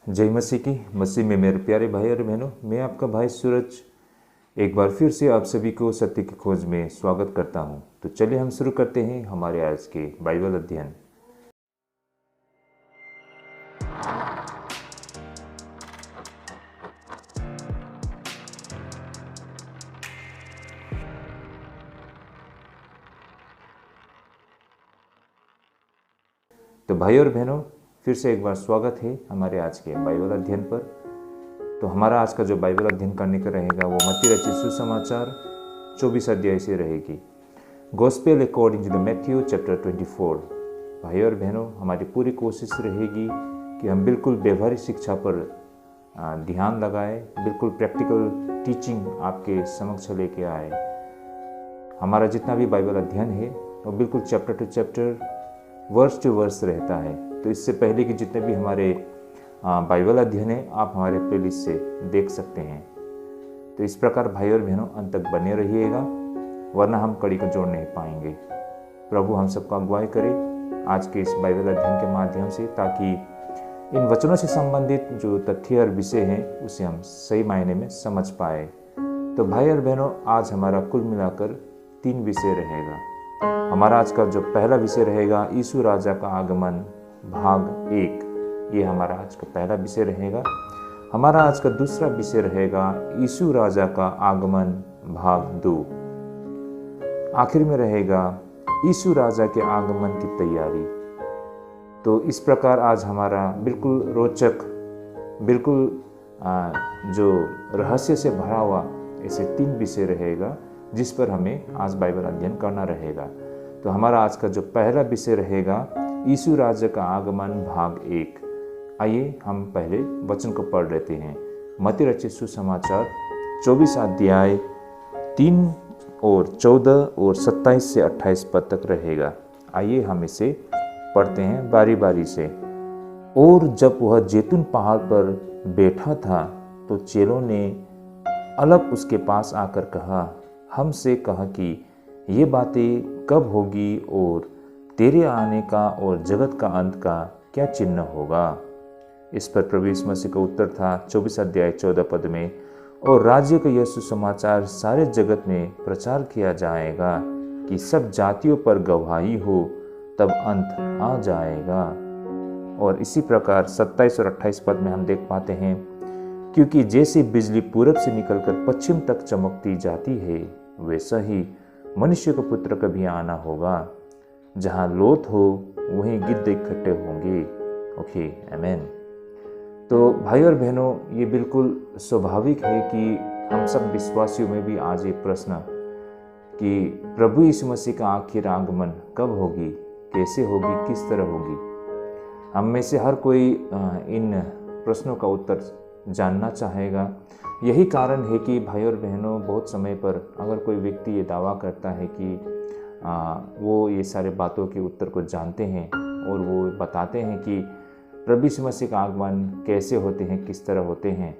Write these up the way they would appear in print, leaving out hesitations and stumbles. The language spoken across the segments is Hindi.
जय मसीह की। मसीह में मेरे प्यारे भाई और बहनों, मैं आपका भाई सूरज एक बार फिर से आप सभी को सत्य की खोज में स्वागत करता हूं। तो चलिए हम शुरू करते हैं हमारे आज के बाइबल अध्ययन। तो भाई और बहनों, फिर से एक बार स्वागत है हमारे आज के बाइबल अध्ययन पर। तो हमारा आज का जो बाइबल अध्ययन करने का रहेगा वो मत्ती रचित सुसमाचार 24 अध्याय से रहेगी। Gospel according to the Matthew chapter 24। भाई और बहनों, हमारी पूरी कोशिश रहेगी कि हम बिल्कुल व्यवहारिक शिक्षा पर ध्यान लगाएं, बिल्कुल प्रैक्टिकल टीचिंग आपके समक्ष लेके आए। हमारा जितना भी बाइबल अध्ययन है वो बिल्कुल chapter to chapter, verse to verse रहता है। तो इससे पहले कि जितने भी हमारे बाइबल अध्ययन है आप हमारे प्लेलिस्ट से देख सकते हैं। तो इस प्रकार भाई और बहनों अंत तक बने रहिएगा, वरना हम कड़ी को जोड़ नहीं पाएंगे। प्रभु हम सबको अगुवाई करे आज के इस बाइबल अध्ययन के माध्यम से, ताकि इन वचनों से संबंधित जो तथ्य और विषय हैं उसे हम सही मायने में समझ पाए। तो भाई और बहनों, आज हमारा कुल मिलाकर 3 विषय रहेगा। हमारा आज का जो पहला विषय रहेगा यीशु राजा का आगमन भाग 1, ये हमारा आज का पहला विषय रहेगा। हमारा आज का दूसरा विषय रहेगा यीशु राजा का आगमन भाग 2। आखिर में रहेगा यीशु राजा के आगमन की तैयारी। तो इस प्रकार आज हमारा बिल्कुल रोचक, बिल्कुल जो रहस्य से भरा हुआ ऐसे 3 विषय रहेगा जिस पर हमें आज बाइबल अध्ययन करना रहेगा। तो हमारा आज का जो पहला विषय रहेगा यीशु राजा का आगमन भाग 1। आइए हम पहले वचन को पढ़ लेते हैं। मत्ती रचित सुसमाचार 24 अध्याय 3 और 14 और 27 से 28 पद तक रहेगा। आइए हम इसे पढ़ते हैं बारी बारी से। और जब वह जैतून पहाड़ पर बैठा था तो चेलों ने अलग उसके पास आकर कहा, हमसे कहा कि ये बातें कब होगी और तेरे आने का और जगत का अंत का क्या चिन्ह होगा। इस पर प्रभु यीशु मसीह का उत्तर था 24 अध्याय 14 पद में, और राज्य का यह सुसमाचार सारे जगत में प्रचार किया जाएगा कि सब जातियों पर गवाही हो, तब अंत आ जाएगा। और इसी प्रकार 27 और 28 पद में हम देख पाते हैं, क्योंकि जैसे बिजली पूरब से निकलकर पश्चिम तक चमकती जाती है, वैसा ही मनुष्य का पुत्र का भी आना होगा। जहाँ लोथ हो वहीं गिद्ध इकट्ठे होंगे। ओके, आमेन। तो भाई और बहनों, ये बिल्कुल स्वाभाविक है कि हम सब विश्वासियों में भी आज ये प्रश्न कि प्रभु यीशु मसीह का आखिर आगमन कब होगी, कैसे होगी, किस तरह होगी। हम में से हर कोई इन प्रश्नों का उत्तर जानना चाहेगा। यही कारण है कि भाई और बहनों, बहुत समय पर अगर कोई व्यक्ति ये दावा करता है कि वो ये सारे बातों के उत्तर को जानते हैं और वो बताते हैं कि प्रभु यीशु मसीह का आगमन कैसे होते हैं, किस तरह होते हैं,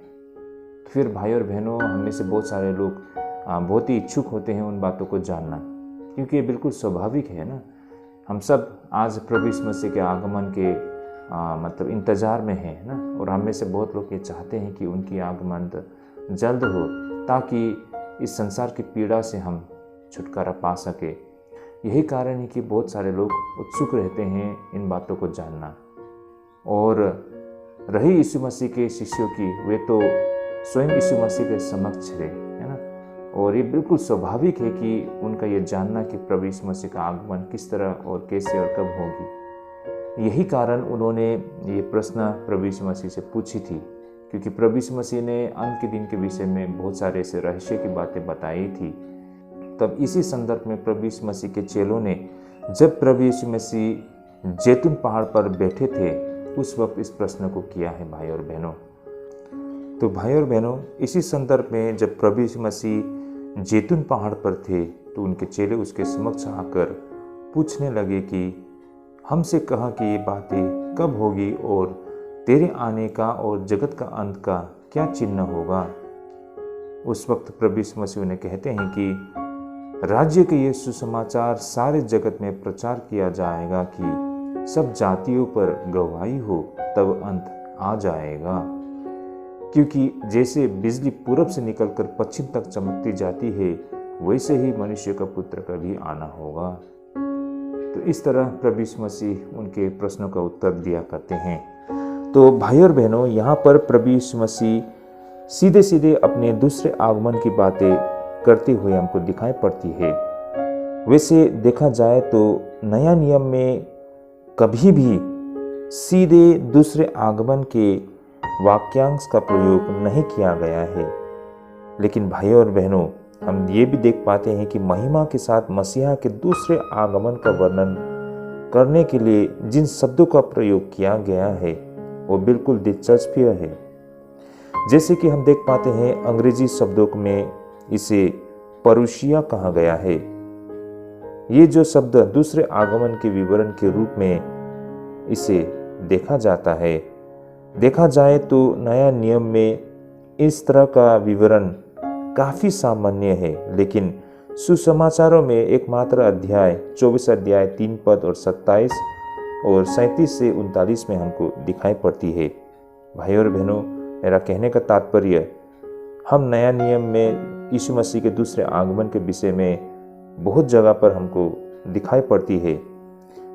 फिर भाई और बहनों हम में से बहुत सारे लोग बहुत ही इच्छुक होते हैं उन बातों को जानना, क्योंकि ये बिल्कुल स्वाभाविक है ना। हम सब आज प्रभु यीशु मसीह के आगमन के मतलब इंतज़ार में है ना, और हम में से बहुत लोग ये चाहते हैं कि उनकी आगमन जल्द हो, ताकि इस संसार की पीड़ा से हम छुटकारा पा सके। यही कारण है कि बहुत सारे लोग उत्सुक रहते हैं इन बातों को जानना। और रही यीशु मसीह के शिष्यों की, वे तो स्वयं यीशु मसीह के समक्ष थे, है ना। और ये बिल्कुल स्वाभाविक है कि उनका ये जानना कि प्रभु यीशु मसीह का आगमन किस तरह और कैसे और कब होगी। यही कारण उन्होंने ये प्रश्न प्रभु यीशु मसीह से पूछी थी, क्योंकि प्रभु यीशु मसीह ने अंत के दिन के विषय में बहुत सारे ऐसे रहस्य की बातें बताई थी। तब इसी संदर्भ में प्रभु यीशु मसीह के चेलों ने, जब प्रभु यीशु मसीह जैतून पहाड़ पर बैठे थे, उस वक्त इस प्रश्न को किया है भाई और बहनों। तो भाई और बहनों, इसी संदर्भ में जब प्रभु यीशु मसीह जैतून पहाड़ पर थे तो उनके चेले उसके समक्ष आकर पूछने लगे कि हमसे कहा कि ये बातें कब होगी और तेरे आने का और जगत का अंत का क्या चिन्ह होगा। उस वक्त प्रभु यीशु मसीह उन्हें कहते हैं कि राज्य के ये सुसमाचार सारे जगत में प्रचार किया जाएगा कि सब जातियों पर गवाही हो, तब अंत आ जाएगा, क्योंकि जैसे बिजली पूरब से निकलकर पश्चिम तक चमकती जाती है, वैसे ही मनुष्य का पुत्र का भी आना होगा। तो इस तरह प्रभु यीशु मसीह उनके प्रश्नों का उत्तर दिया करते हैं। तो भाई और बहनों, यहाँ पर प्रभु यीशु मसीह सीधे सीधे अपने दूसरे आगमन की बातें करते हुए हमको दिखाई पड़ती है। वैसे देखा जाए तो नया नियम में कभी भी सीधे दूसरे आगमन के वाक्यांश का प्रयोग नहीं किया गया है, लेकिन भाई और बहनों, हम ये भी देख पाते हैं कि महिमा के साथ मसीहा के दूसरे आगमन का वर्णन करने के लिए जिन शब्दों का प्रयोग किया गया है वो बिल्कुल दिलचस्प है। जैसे कि हम देख पाते हैं अंग्रेजी शब्दों में इसे परुषिया कहा गया है। ये जो शब्द दूसरे आगमन के विवरण के रूप में इसे देखा जाता है। देखा जाए तो नया नियम में इस तरह का विवरण काफी सामान्य है, लेकिन सुसमाचारों में एकमात्र अध्याय 24 अध्याय 3 पद और 27 और 37 से 39 में हमको दिखाई पड़ती है। भाई और बहनों, मेरा कहने का तात्पर्य, हम नया नियम में यीशु मसीह के दूसरे आगमन के विषय में बहुत जगह पर हमको दिखाई पड़ती है,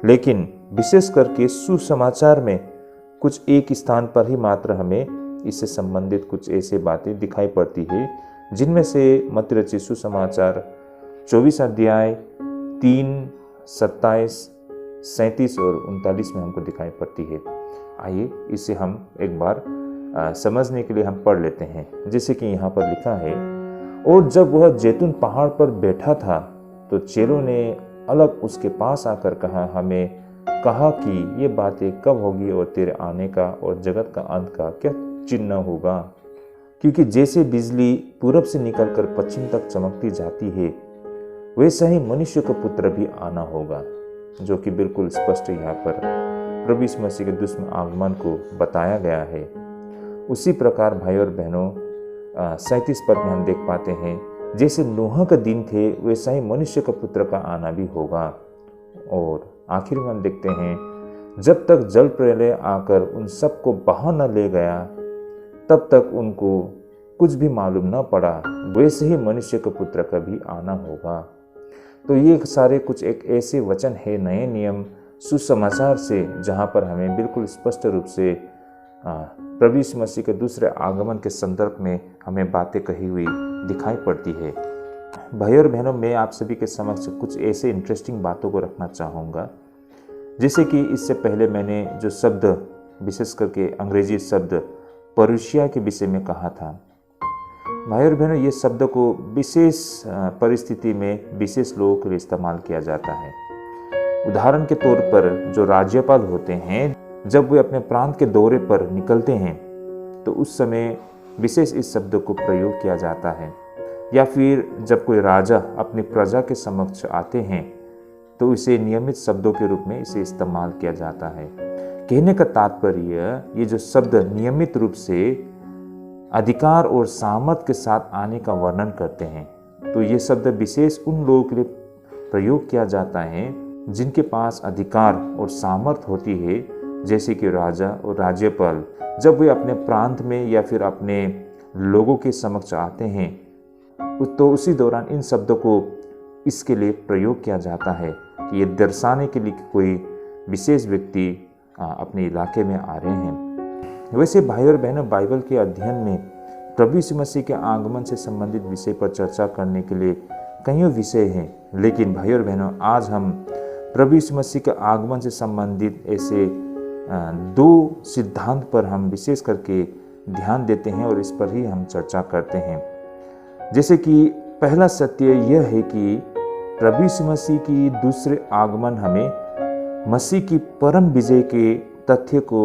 लेकिन विशेष करके सुसमाचार में कुछ एक स्थान पर ही मात्र हमें इससे संबंधित कुछ ऐसे बातें दिखाई पड़ती है, जिनमें से मत्ती रचित सुसमाचार 24 अध्याय 3, 27, 37 और 39 में हमको दिखाई पड़ती है। आइए इसे हम एक बार समझने के लिए हम पढ़ लेते हैं। जैसे कि यहाँ पर लिखा है, और जब वह जैतून पहाड़ पर बैठा था तो चेलों ने अलग उसके पास आकर कहा, हमें कहा कि ये बातें कब होगी और तेरे आने का और जगत का अंत का क्या चिन्ह होगा, क्योंकि जैसे बिजली पूरब से निकलकर पश्चिम तक चमकती जाती है, वैसा ही मनुष्य का पुत्र भी आना होगा। जो कि बिल्कुल स्पष्ट यहाँ पर प्रभु यीशु मसीह के दूसरे आगमन को बताया गया है। उसी प्रकार भाई और बहनों, 37 पद में हम देख पाते हैं, जैसे नूह का दिन थे वैसा ही मनुष्य का पुत्र का आना भी होगा। और आखिर में हम देखते हैं, जब तक जल प्रलय आकर उन सबको बहा न ले गया, तब तक उनको कुछ भी मालूम न पड़ा, वैसे ही मनुष्य के पुत्र का भी आना होगा। तो ये सारे कुछ एक ऐसे वचन है नए नियम सुसमाचार से, जहाँ पर हमें बिल्कुल स्पष्ट रूप से प्रभु यीशु मसीह के दूसरे आगमन के संदर्भ में हमें बातें कही हुई दिखाई पड़ती है। भाई और बहनों, मैं आप सभी के समक्ष कुछ ऐसे इंटरेस्टिंग बातों को रखना चाहूँगा। जैसे कि इससे पहले मैंने जो शब्द, विशेष करके अंग्रेजी शब्द परुषिया के विषय में कहा था। भाई और बहनों, ये शब्द को विशेष परिस्थिति में विशेष लोगों के लिए इस्तेमाल किया जाता है। उदाहरण के तौर पर जो राज्यपाल होते हैं, जब वे अपने प्रांत के दौरे पर निकलते हैं तो उस समय विशेष इस शब्द को प्रयोग किया जाता है। या फिर जब कोई राजा अपनी प्रजा के समक्ष आते हैं तो इसे नियमित शब्दों के रूप में इसे इस्तेमाल किया जाता है। कहने का तात्पर्य, ये जो शब्द नियमित रूप से अधिकार और सामर्थ के साथ आने का वर्णन करते हैं। तो ये शब्द विशेष उन लोगों के लिए प्रयोग किया जाता है जिनके पास अधिकार और सामर्थ होती है, जैसे कि राजा और राज्यपाल जब वे अपने प्रांत में या फिर अपने लोगों के समक्ष आते हैं, तो उसी दौरान इन शब्दों को इसके लिए प्रयोग किया जाता है कि ये दर्शाने के लिए कि कोई विशेष व्यक्ति अपने इलाके में आ रहे हैं। वैसे भाई और बहनों, बाइबल के अध्ययन में प्रभु यीशु मसीह के आगमन से संबंधित विषय पर चर्चा करने के लिए कई विषय हैं, लेकिन भाई और बहनों, आज हम प्रभु यीशु मसीह के आगमन से संबंधित ऐसे दो सिद्धांत पर हम विशेष करके ध्यान देते हैं और इस पर ही हम चर्चा करते हैं। जैसे कि पहला सत्य यह है कि प्रभु यीशु मसीह की दूसरे आगमन हमें मसीह की परम विजय के तथ्य को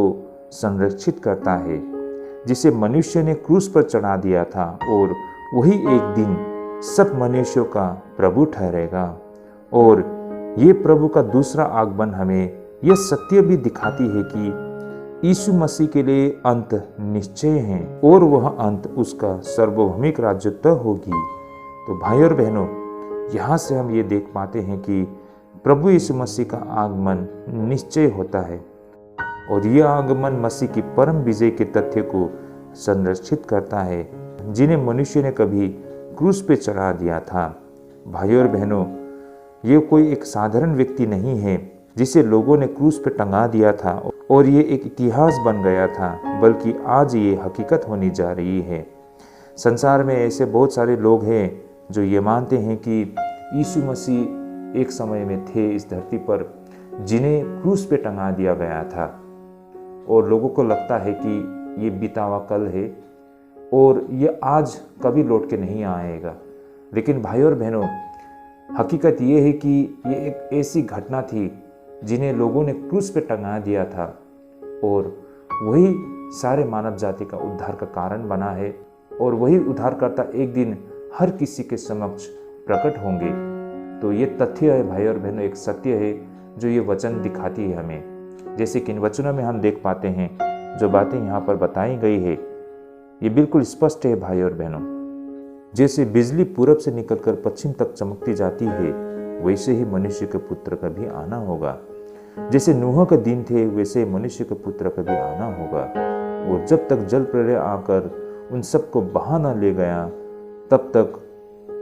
संरक्षित करता है, जिसे मनुष्य ने क्रूस पर चढ़ा दिया था, और वही एक दिन सब मनुष्यों का प्रभु ठहरेगा। और ये प्रभु का दूसरा आगमन हमें यह सत्य भी दिखाती है कि यीशु मसीह के लिए अंत निश्चय है और वह अंत उसका सार्वभौमिक राज्यत्व होगी। तो भाई और बहनों, यहाँ से हम ये देख पाते हैं कि प्रभु यीशु मसीह का आगमन निश्चय होता है। और यह आगमन मसीह की परम विजय के तथ्य को संरक्षित करता है, जिन्हें मनुष्य ने कभी क्रूस पे चढ़ा दिया था। भाइयों और बहनों, ये कोई एक साधारण व्यक्ति नहीं है जिसे लोगों ने क्रूस पे टंगा दिया था और ये एक इतिहास बन गया था, बल्कि आज ये हकीकत होने जा रही है। संसार में ऐसे बहुत सारे लोग हैं जो ये मानते हैं कि यीशु मसीह एक समय में थे इस धरती पर, जिन्हें क्रूस पे टंगा दिया गया था, और लोगों को लगता है कि ये बीता हुआ कल है और ये आज कभी लौट के नहीं आएगा। लेकिन भाइयों और बहनों, हकीकत ये है कि ये एक ऐसी घटना थी जिन्हें लोगों ने क्रूस पे टंगा दिया था, और वही सारे मानव जाति का उद्धार का कारण बना है, और वही उद्धारकर्ता एक दिन हर किसी के समक्ष प्रकट होंगे। तो ये तथ्य है भाई और बहनों, एक सत्य है जो ये वचन दिखाती है हमें। जैसे कि इन वचनों में हम देख पाते हैं, जो बातें यहाँ पर बताई गई है ये बिल्कुल स्पष्ट है भाई और बहनों। जैसे बिजली पूरब से निकलकर पश्चिम तक चमकती जाती है, वैसे ही मनुष्य के पुत्र का भी आना होगा। जैसे नूह के दिन थे, वैसे मनुष्य के पुत्र का भी आना होगा। और जब तक जल प्रलय आकर उन सबको बहा न ले गया, तब तक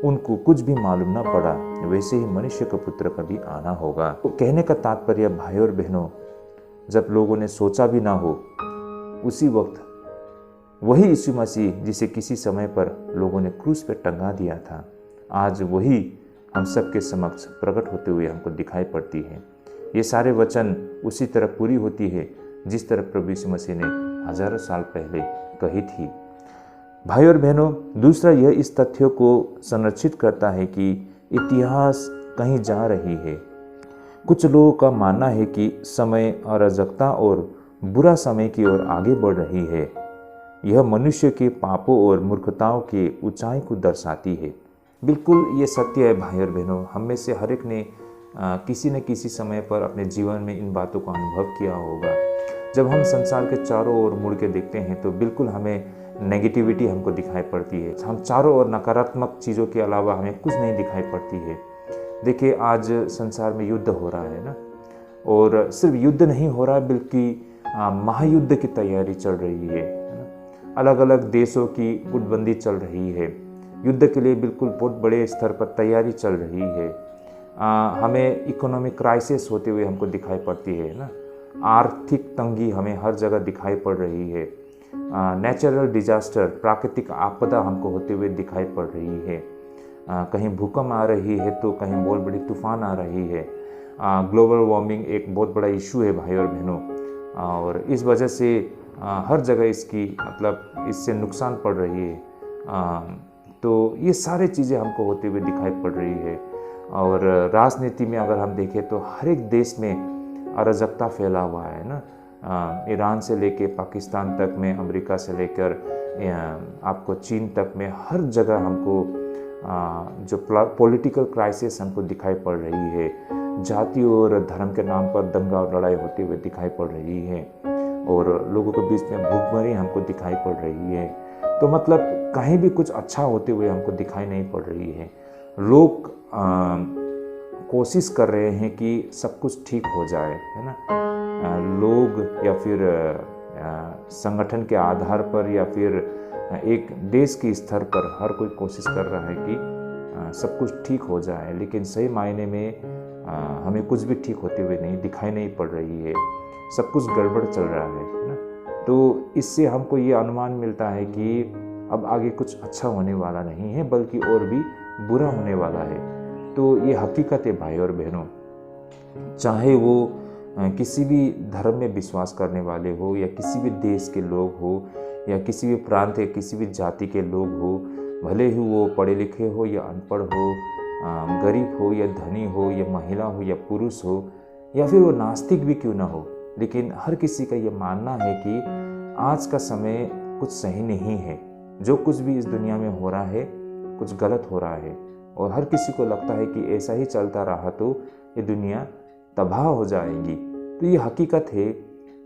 उनको कुछ भी मालूम न पड़ा, वैसे ही मनुष्य के पुत्र का भी आना होगा। तो कहने का तात्पर्य भाई और बहनों, जब लोगों ने सोचा भी ना हो, उसी वक्त वही यीशु मसीह जिसे किसी समय पर लोगों ने क्रूस पर टंगा दिया था, आज वही हम सबके समक्ष प्रकट होते हुए हमको दिखाई पड़ती है। ये सारे वचन उसी तरह पूरी होती है जिस तरह प्रभु यीशु मसीह ने हजारों साल पहले कही थी। भाई और बहनों, दूसरा यह इस तथ्य को संरक्षित करता है कि इतिहास कहीं जा रही है। कुछ लोगों का मानना है कि समय अराजकता और बुरा समय की ओर आगे बढ़ रही है। यह मनुष्य के पापों और मूर्खताओं के ऊंचाई को दर्शाती है। बिल्कुल ये सत्य है भाई और बहनों। हम में से हर एक ने किसी न किसी समय पर अपने जीवन में इन बातों का अनुभव किया होगा। जब हम संसार के चारों ओर मुड़ के देखते हैं तो बिल्कुल हमें नेगेटिविटी हमको दिखाई पड़ती है। हम चारों ओर नकारात्मक चीज़ों के अलावा हमें कुछ नहीं दिखाई पड़ती है। देखिए, आज संसार में युद्ध हो रहा है ना, और सिर्फ युद्ध नहीं हो रहा बल्कि महायुद्ध की तैयारी चल रही है ना। अलग अलग देशों की गुटबंदी चल रही है। युद्ध के लिए बिल्कुल बहुत बड़े स्तर पर तैयारी चल रही है। हमें इकोनॉमिक क्राइसिस होते हुए हमको दिखाई पड़ती है ना। आर्थिक तंगी हमें हर जगह दिखाई पड़ रही है। नेचुरल डिजास्टर, प्राकृतिक आपदा हमको होते हुए दिखाई पड़ रही है। कहीं भूकंप आ रही है तो कहीं बहुत बड़ी तूफान आ रही है। ग्लोबल वार्मिंग एक बहुत बड़ा इशू है भाई और बहनों, और इस वजह से हर जगह इसकी इससे नुकसान पड़ रही है। तो ये सारे चीज़ें हमको होते हुए दिखाई पड़ रही है। और राजनीति में अगर हम देखें तो हर एक देश में अराजकता फैला हुआ है ना। ईरान से लेके पाकिस्तान तक में, अमेरिका से लेकर आपको चीन तक में, हर जगह हमको जो पॉलिटिकल क्राइसिस हमको दिखाई पड़ रही है। जाति और धर्म के नाम पर दंगा और लड़ाई होते हुए दिखाई पड़ रही है, और लोगों के बीच में भूखमरी हमको दिखाई पड़ रही है। तो कहीं भी कुछ अच्छा होते हुए हमको दिखाई नहीं पड़ रही है। लोग कोशिश कर रहे हैं कि सब कुछ ठीक हो जाए, है ना। लोग या फिर संगठन के आधार पर या फिर एक देश के स्तर पर हर कोई कोशिश कर रहा है कि सब कुछ ठीक हो जाए, लेकिन सही मायने में हमें कुछ भी ठीक होते हुए दिखाई नहीं पड़ रही है। सब कुछ गड़बड़ चल रहा है ना। तो इससे हमको ये अनुमान मिलता है कि अब आगे कुछ अच्छा होने वाला नहीं है, बल्कि और भी बुरा होने वाला है। तो ये हकीकत है भाई और बहनों। चाहे वो किसी भी धर्म में विश्वास करने वाले हो, या किसी भी देश के लोग हो, या किसी भी प्रांत या किसी भी जाति के लोग हो, भले ही वो पढ़े लिखे हो या अनपढ़ हो, गरीब हो या धनी हो, या महिला हो या पुरुष हो, या फिर वो नास्तिक भी क्यों ना हो, लेकिन हर किसी का ये मानना है कि आज का समय कुछ सही नहीं है। जो कुछ भी इस दुनिया में हो रहा है कुछ गलत हो रहा है, और हर किसी को लगता है कि ऐसा ही चलता रहा तो ये दुनिया तबाह हो जाएगी। तो ये हकीकत है,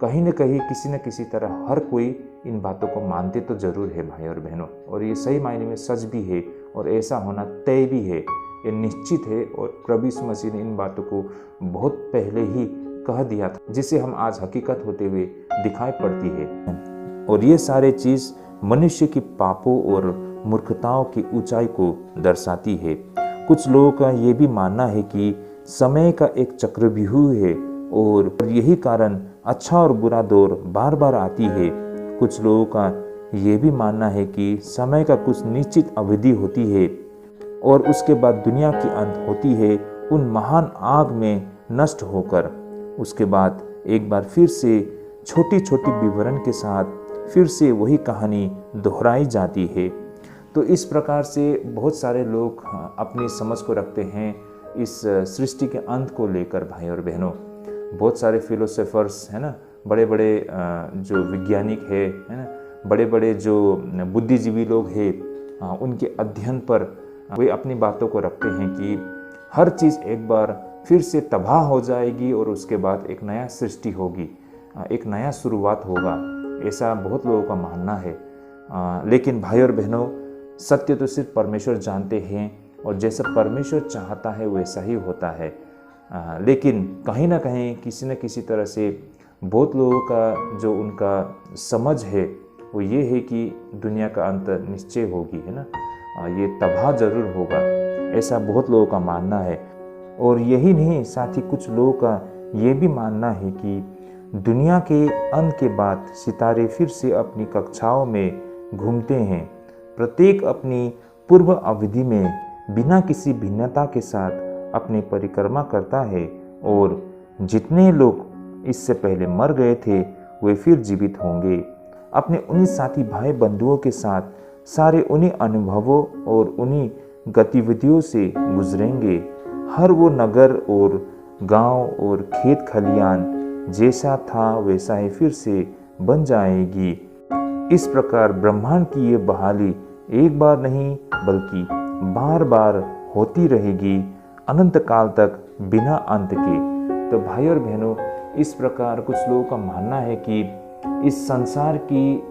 कहीं न कहीं किसी न किसी तरह हर कोई इन बातों को मानते तो ज़रूर है भाई और बहनों, और ये सही मायने में सच भी है, और ऐसा होना तय भी है, ये निश्चित है। और प्रभु यीशु मसीह ने इन बातों को बहुत पहले ही कह दिया था, जिसे हम आज हकीकत होते हुए दिखाई पड़ती है। और ये सारे चीज़ मनुष्य की पापों और मूर्खताओं की ऊंचाई को दर्शाती है। कुछ लोगों का ये भी मानना है कि समय का एक चक्रव्यूह है और यही कारण अच्छा और बुरा दौर बार बार आती है। कुछ लोगों का ये भी मानना है कि समय का कुछ निश्चित अवधि होती है और उसके बाद दुनिया की अंत होती है उन महान आग में नष्ट होकर। उसके बाद एक बार फिर से छोटी छोटी विवरण के साथ फिर से वही कहानी दोहराई जाती है। तो इस प्रकार से बहुत सारे लोग अपनी समझ को रखते हैं इस सृष्टि के अंत को लेकर। भाई और बहनों, बहुत सारे फिलोसोफर्स है ना, बड़े बड़े जो वैज्ञानिक है ना, बड़े बड़े जो बुद्धिजीवी लोग हैं, उनके अध्ययन पर वे अपनी बातों को रखते हैं कि हर चीज़ एक बार फिर से तबाह हो जाएगी और उसके बाद एक नया सृष्टि होगी, एक नया शुरुआत होगा। ऐसा बहुत लोगों का मानना है। लेकिन भाई और बहनों, सत्य तो सिर्फ परमेश्वर जानते हैं और जैसा परमेश्वर चाहता है वैसा ही होता है। लेकिन कहीं ना कहीं किसी न किसी तरह से बहुत लोगों का जो उनका समझ है वो ये है कि दुनिया का अंत निश्चय होगी, है ना, ये तबाह जरूर होगा, ऐसा बहुत लोगों का मानना है। और यही नहीं, साथ ही कुछ लोगों का ये भी मानना है कि दुनिया के अंत के बाद सितारे फिर से अपनी कक्षाओं में घूमते हैं, प्रत्येक अपनी पूर्व अवधि में बिना किसी भिन्नता के साथ अपनी परिक्रमा करता है और जितने लोग इससे पहले मर गए थे वे फिर जीवित होंगे, अपने उन्हीं साथी भाई बंधुओं के साथ सारे उन्हीं अनुभवों और उन्हीं गतिविधियों से गुजरेंगे। हर वो नगर और गांव और खेत खलियान जैसा था वैसा ही फिर से बन जाएगी। इस प्रकार ब्रह्मांड की ये बहाली एक बार नहीं बल्कि बार बार होती रहेगी, अनंत काल तक बिना अंत के। तो भाई और बहनों, इस प्रकार कुछ लोगों का मानना है कि इस संसार की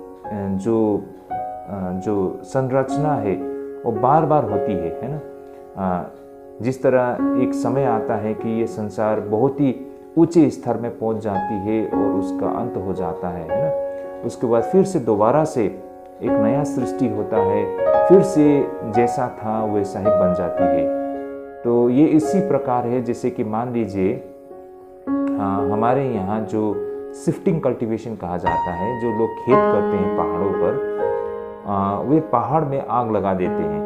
जो संरचना है वो बार बार होती है ना। जिस तरह एक समय आता है कि ये संसार बहुत ही ऊंचे स्तर में पहुंच जाती है और उसका अंत हो जाता है ना। उसके बाद फिर से दोबारा से एक नया सृष्टि होता है, फिर से जैसा था वैसा ही बन जाती है। तो ये इसी प्रकार है जैसे कि मान लीजिए हमारे यहाँ जो शिफ्टिंग कल्टीवेशन कहा जाता है, जो लोग खेत करते हैं पहाड़ों पर, वे पहाड़ में आग लगा देते हैं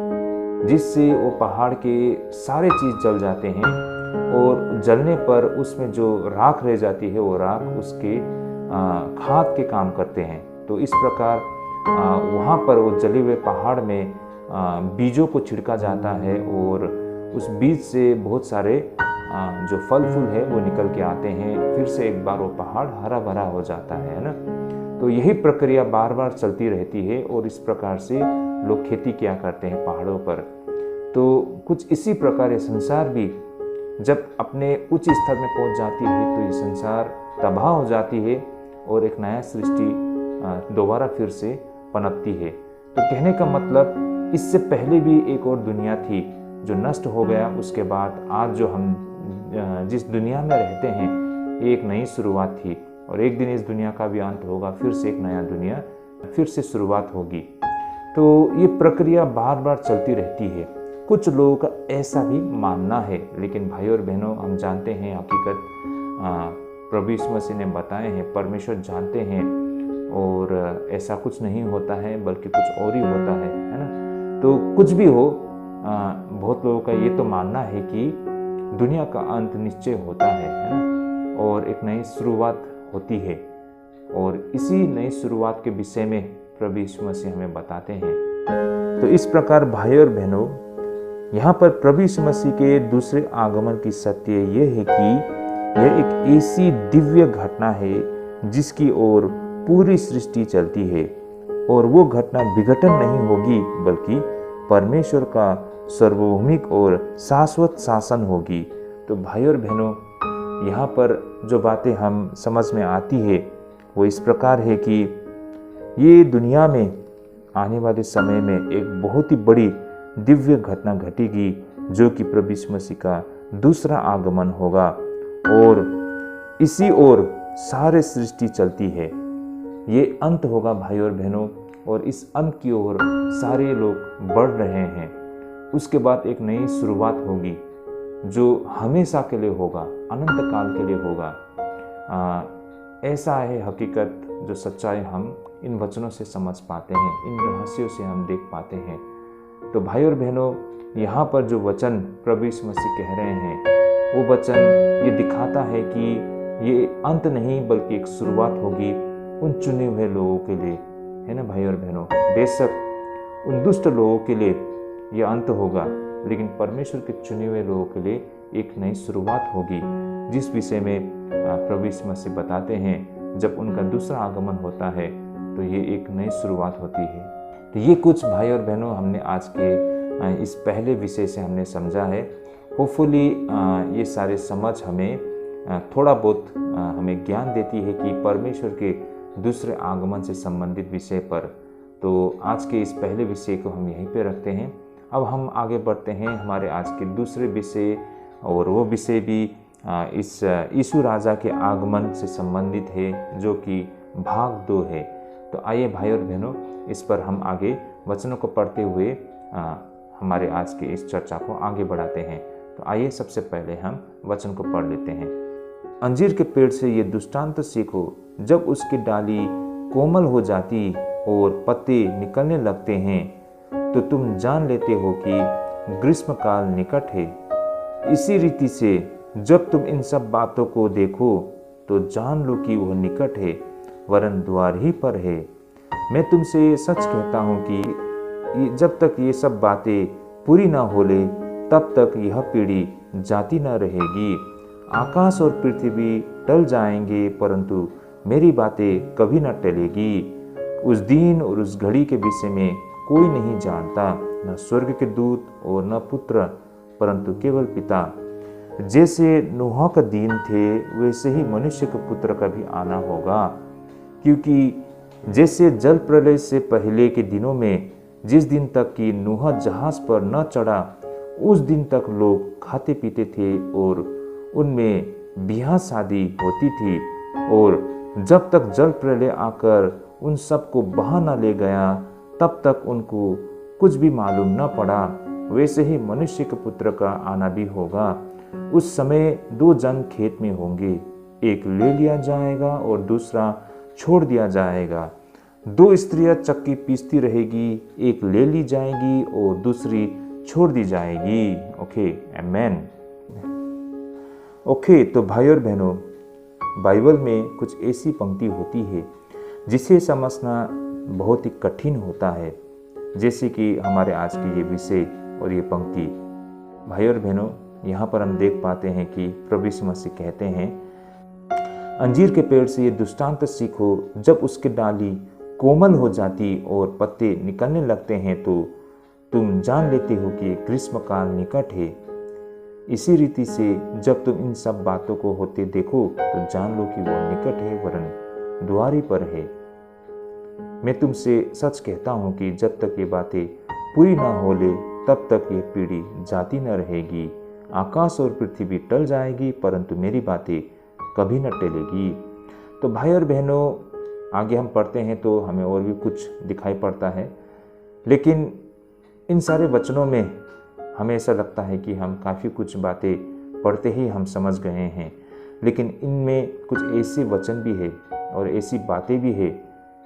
जिससे वो पहाड़ के सारे चीज़ जल जाते हैं और जलने पर उसमें जो राख रह जाती है वो राख उसके खाद के काम करते हैं। तो इस प्रकार वहाँ पर वो जले हुए पहाड़ में बीजों को छिड़का जाता है और उस बीज से बहुत सारे जो फल फूल है वो निकल के आते हैं, फिर से एक बार वो पहाड़ हरा भरा हो जाता है ना। तो यही प्रक्रिया बार बार चलती रहती है और इस प्रकार से लोग खेती किया करते हैं पहाड़ों पर। तो कुछ इसी प्रकार ये संसार भी जब अपने उच्च स्तर में पहुंच जाती है तो ये संसार तबाह हो जाती है और एक नया सृष्टि दोबारा फिर से पनपती है। तो कहने का मतलब, इससे पहले भी एक और दुनिया थी जो नष्ट हो गया, उसके बाद आज जो हम जिस दुनिया में रहते हैं ये एक नई शुरुआत थी और एक दिन इस दुनिया का भी अंत होगा, फिर से एक नया दुनिया फिर से शुरुआत होगी। तो ये प्रक्रिया बार बार चलती रहती है। कुछ लोगों का ऐसा भी मानना है, लेकिन भाई और बहनों, हम जानते हैं हकीकत प्रभु यीशु मसीह ने बताए हैं, परमेश्वर जानते हैं और ऐसा कुछ नहीं होता है बल्कि कुछ और ही होता है ना। तो कुछ भी हो, बहुत लोगों का ये तो मानना है कि दुनिया का अंत निश्चय होता है ना, और एक नई शुरुआत होती है। और इसी नई शुरुआत के विषय में प्रभु यीशु मसीह हमें बताते हैं। तो इस प्रकार भाई और बहनों, यहाँ पर प्रभु यीशु मसीह के दूसरे आगमन की सत्य यह है कि यह एक ऐसी दिव्य घटना है जिसकी ओर पूरी सृष्टि चलती है और वो घटना विघटन नहीं होगी बल्कि परमेश्वर का सार्वभौमिक और शाश्वत शासन होगी। तो भाई और बहनों, यहाँ पर जो बातें हम समझ में आती है वो इस प्रकार है कि ये दुनिया में आने वाले समय में एक बहुत ही बड़ी दिव्य घटना घटेगी जो कि प्रभु यीशु मसीह का दूसरा आगमन होगा। और इसी ओर सारे सृष्टि चलती है। ये अंत होगा भाई और बहनों, और इस अंत की ओर सारे लोग बढ़ रहे हैं। उसके बाद एक नई शुरुआत होगी जो हमेशा के लिए होगा, अनंत काल के लिए होगा। ऐसा है हकीकत, जो सच्चाई हम इन वचनों से समझ पाते हैं, इन रहस्यों से हम देख पाते हैं। तो भाई और बहनों, यहाँ पर जो वचन प्रभु यीशु मसीह कह रहे हैं, वो वचन ये दिखाता है कि ये अंत नहीं बल्कि एक शुरुआत होगी उन चुने हुए लोगों के लिए, है ना भाई और बहनों। बेशक उन दुष्ट लोगों के लिए यह अंत होगा, लेकिन परमेश्वर के चुने हुए लोगों के लिए एक नई शुरुआत होगी, जिस विषय में प्रभु यीशु मसीह बताते हैं। जब उनका दूसरा आगमन होता है तो ये एक नई शुरुआत होती है। तो ये कुछ भाई और बहनों हमने आज के इस पहले विषय से हमने समझा है। होपफुली ये सारे समझ हमें थोड़ा बहुत हमें ज्ञान देती है कि परमेश्वर के दूसरे आगमन से संबंधित विषय पर। तो आज के इस पहले विषय को हम यहीं पे रखते हैं। अब हम आगे बढ़ते हैं हमारे आज के दूसरे विषय, और वो विषय भी इस यीशु राजा के आगमन से संबंधित है, जो कि भाग 2 है। तो आइए भाई और बहनों, इस पर हम आगे वचनों को पढ़ते हुए हमारे आज के इस चर्चा को आगे बढ़ाते हैं। तो आइए सबसे पहले हम वचन को पढ़ लेते हैं। अंजीर के पेड़ से ये दृष्टांत सीखो, जब उसकी डाली कोमल हो जाती और पत्ते निकलने लगते हैं तो तुम जान लेते हो कि ग्रीष्म काल निकट है। इसी रीति से जब तुम इन सब बातों को देखो तो जान लो कि वह निकट है, वरन द्वार ही पर है। मैं तुमसे सच कहता हूँ कि जब तक ये सब बातें पूरी ना हो ले, तब तक यह पीढ़ी जाती न रहेगी। आकाश और पृथ्वी टल जाएंगे, परंतु मेरी बातें कभी न टलेगी। उस दिन और उस घड़ी के विषय में कोई नहीं जानता, न स्वर्ग के दूत और न पुत्र, परंतु केवल पिता। जैसे नूह का दिन थे, वैसे ही मनुष्य के पुत्र का भी आना होगा। क्योंकि जैसे जल प्रलय से पहले के दिनों में, जिस दिन तक कि नूह जहाज पर न चढ़ा, उस दिन तक लोग खाते पीते थे और उनमें ब्याह शादी होती थी, और जब तक जल प्रलय आकर उन सबको बहा न ले गया, तब तक उनको कुछ भी मालूम न पड़ा। वैसे ही मनुष्य के पुत्र का आना भी होगा। उस समय 2 जन खेत में होंगे, एक ले लिया जाएगा और दूसरा छोड़ दिया जाएगा। 2 स्त्रियां चक्की पीसती रहेगी, एक ले ली जाएगी और दूसरी छोड़ दी जाएगी। ओके, आमेन। ओके, तो भाई और बहनों, बाइबल में कुछ ऐसी पंक्ति होती है जिसे समझना बहुत ही कठिन होता है, जैसे कि हमारे आज की ये विषय और ये पंक्ति। भाई और बहनों, यहाँ पर हम देख पाते हैं कि प्रभु यीशु मसीह कहते हैं, अंजीर के पेड़ से ये दृष्टांत सीखो, जब उसकी डाली कोमल हो जाती और पत्ते निकलने लगते हैं तो तुम जान लेते हो कि ग्रीष्म काल निकट है। इसी रीति से जब तुम इन सब बातों को होते देखो तो जान लो कि वो निकट है, वरन द्वारी पर है। मैं तुमसे सच कहता हूँ कि जब तक ये बातें पूरी ना हो ले, तब तक ये पीढ़ी जाती न रहेगी। आकाश और पृथ्वी टल जाएगी, परंतु मेरी बातें कभी न टलेगी। तो भाई और बहनों, आगे हम पढ़ते हैं तो हमें और भी कुछ दिखाई पड़ता है, लेकिन इन सारे वचनों में हमें ऐसा लगता है कि हम काफ़ी कुछ बातें पढ़ते ही हम समझ गए हैं, लेकिन इनमें कुछ ऐसे वचन भी है और ऐसी बातें भी है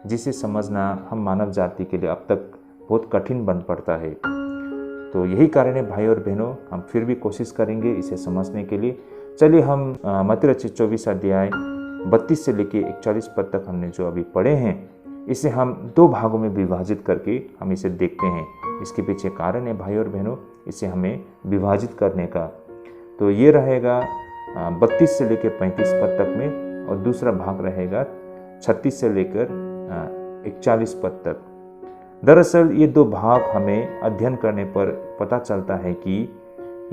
जिसे समझना हम मानव जाति के लिए अब तक बहुत कठिन बन पड़ता है। तो यही कारण है भाई और बहनों, हम फिर भी कोशिश करेंगे इसे समझने के लिए। चलिए हम मत्ती रचित 24 अध्याय 32 से लेके 41 पद तक हमने जो अभी पढ़े हैं, इसे हम 2 भागों में विभाजित करके हम इसे देखते हैं। इसके पीछे कारण है भाई और बहनों इसे हमें विभाजित करने का। तो ये रहेगा 32 से लेकर 35 पद तक में, और दूसरा भाग रहेगा 36 से लेकर 41 पद तक। दरअसल ये 2 भाग हमें अध्ययन करने पर पता चलता है कि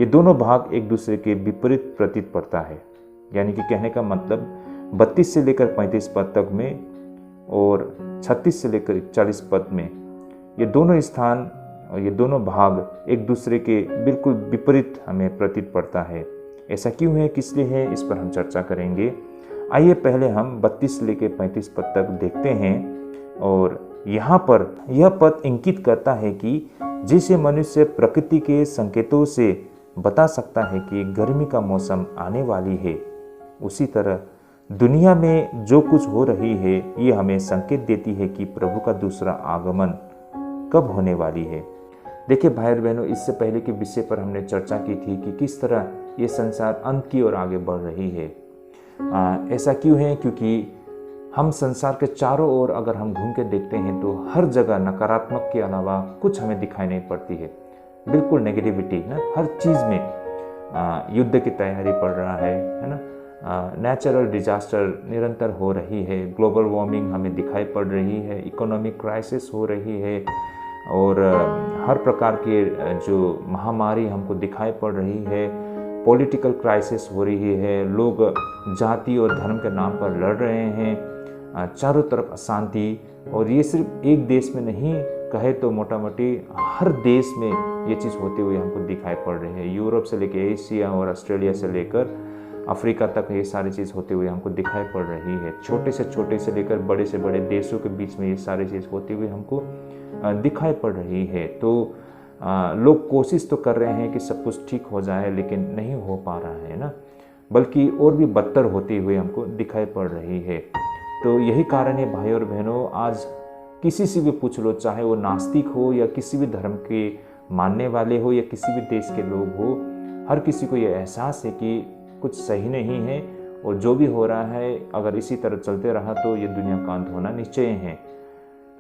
ये दोनों भाग एक दूसरे के विपरीत प्रतीत पड़ता है। यानी कि कहने का मतलब 32 से लेकर 35 पद तक में और 36 से लेकर 41 पद में ये दोनों स्थान और ये दोनों भाग एक दूसरे के बिल्कुल विपरीत हमें प्रतीत पड़ता है। ऐसा क्यों है, किस लिए है, इस पर हम चर्चा करेंगे। आइए पहले हम 32 लेके 35 पद तक देखते हैं। और यहाँ पर यह पद इंगित करता है कि जैसे मनुष्य प्रकृति के संकेतों से बता सकता है कि गर्मी का मौसम आने वाली है, उसी तरह दुनिया में जो कुछ हो रही है ये हमें संकेत देती है कि प्रभु का दूसरा आगमन कब होने वाली है। देखिए भाई और बहनों, इससे पहले के विषय पर हमने चर्चा की थी कि किस तरह ये संसार अंत की ओर आगे बढ़ रही है। ऐसा क्यों है? क्योंकि हम संसार के चारों ओर अगर हम घूम के देखते हैं तो हर जगह नकारात्मक के अलावा कुछ हमें दिखाई नहीं पड़ती है। बिल्कुल नेगेटिविटी ना, हर चीज़ में युद्ध की तैयारी पड़ रहा है ना। नेचुरल डिजास्टर निरंतर हो रही है, ग्लोबल वार्मिंग हमें दिखाई पड़ रही है, इकोनॉमिक क्राइसिस हो रही है और हर प्रकार के जो महामारी हमको दिखाई पड़ रही है, पॉलिटिकल क्राइसिस हो रही है, लोग जाति और धर्म के नाम पर लड़ रहे हैं, चारों तरफ अशांति। और ये सिर्फ एक देश में नहीं, कहे तो मोटा मोटी हर देश में ये चीज़ होते हुए हमको दिखाई पड़ रही है। यूरोप से लेकर एशिया और ऑस्ट्रेलिया से लेकर अफ्रीका तक ये सारी चीज़ होते हुए हमको दिखाई पड़ रही है। छोटे से लेकर बड़े से बड़े देशों के बीच में ये सारी चीज़ होती हुई हमको दिखाई पड़ रही है। तो लोग कोशिश तो कर रहे हैं कि सब कुछ ठीक हो जाए, लेकिन नहीं हो पा रहा है ना, बल्कि और भी बदतर होती हुई हमको दिखाई पड़ रही है। तो यही कारण है भाई और बहनों, आज किसी से भी पूछ लो, चाहे वो नास्तिक हो या किसी भी धर्म के मानने वाले हो या किसी भी देश के लोग हो, हर किसी को ये एहसास है कि कुछ सही नहीं है और जो भी हो रहा है अगर इसी तरह चलते रहा तो ये दुनिया का अंत होना निश्चय है।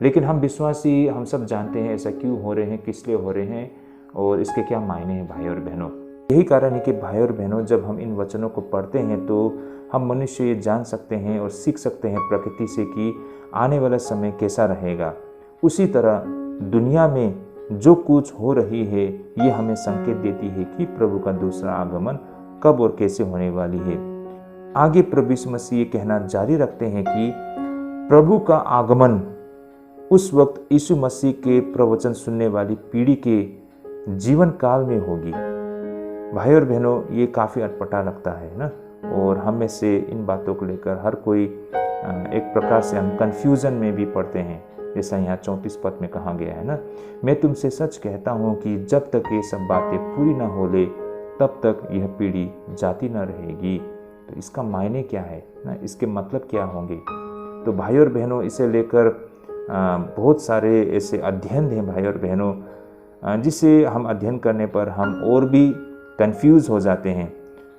लेकिन हम विश्वासी हम सब जानते हैं ऐसा क्यों हो रहे हैं, किस लिए हो रहे हैं और इसके क्या मायने हैं भाई और बहनों। यही कारण है कि भाई और बहनों, जब हम इन वचनों को पढ़ते हैं तो हम मनुष्य ये जान सकते हैं और सीख सकते हैं प्रकृति से कि आने वाला समय कैसा रहेगा। उसी तरह दुनिया में जो कुछ हो रही है ये हमें संकेत देती है कि प्रभु का दूसरा आगमन कब और कैसे होने वाली है। आगे प्रभु यीशु मसीह ये कहना जारी रखते हैं कि प्रभु का आगमन उस वक्त यीशु मसीह के प्रवचन सुनने वाली पीढ़ी के जीवन काल में होगी। भाई और बहनों, ये काफ़ी अटपटा लगता है ना, और हम में से इन बातों को लेकर हर कोई एक प्रकार से हम कंफ्यूजन में भी पड़ते हैं। जैसा यहाँ 34 पद में कहा गया है ना, मैं तुमसे सच कहता हूँ कि जब तक ये सब बातें पूरी ना हो ले तब तक यह पीढ़ी जाती न रहेगी। तो इसका मायने क्या है ना, इसके मतलब क्या होंगे? तो भाई और बहनों, इसे लेकर बहुत सारे ऐसे अध्ययन हैं भाई और बहनों, जिसे हम अध्ययन करने पर हम और भी कंफ्यूज हो जाते हैं।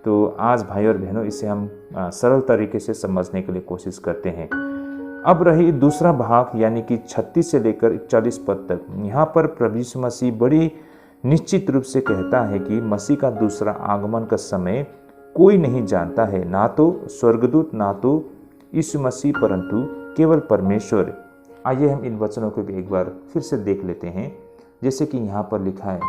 तो आज भाई और बहनों, इसे हम सरल तरीके से समझने के लिए कोशिश करते हैं। अब रही दूसरा भाग, यानी कि 36 से लेकर 41 पद तक। यहाँ पर प्रभु यीशु मसीह बड़ी निश्चित रूप से कहता है कि मसीह का दूसरा आगमन का समय कोई नहीं जानता है, ना तो स्वर्गदूत, ना तो यीशु मसीह, परंतु केवल परमेश्वर। आइए हम इन वचनों को भी एक बार फिर से देख लेते हैं। जैसे कि यहाँ पर लिखा है,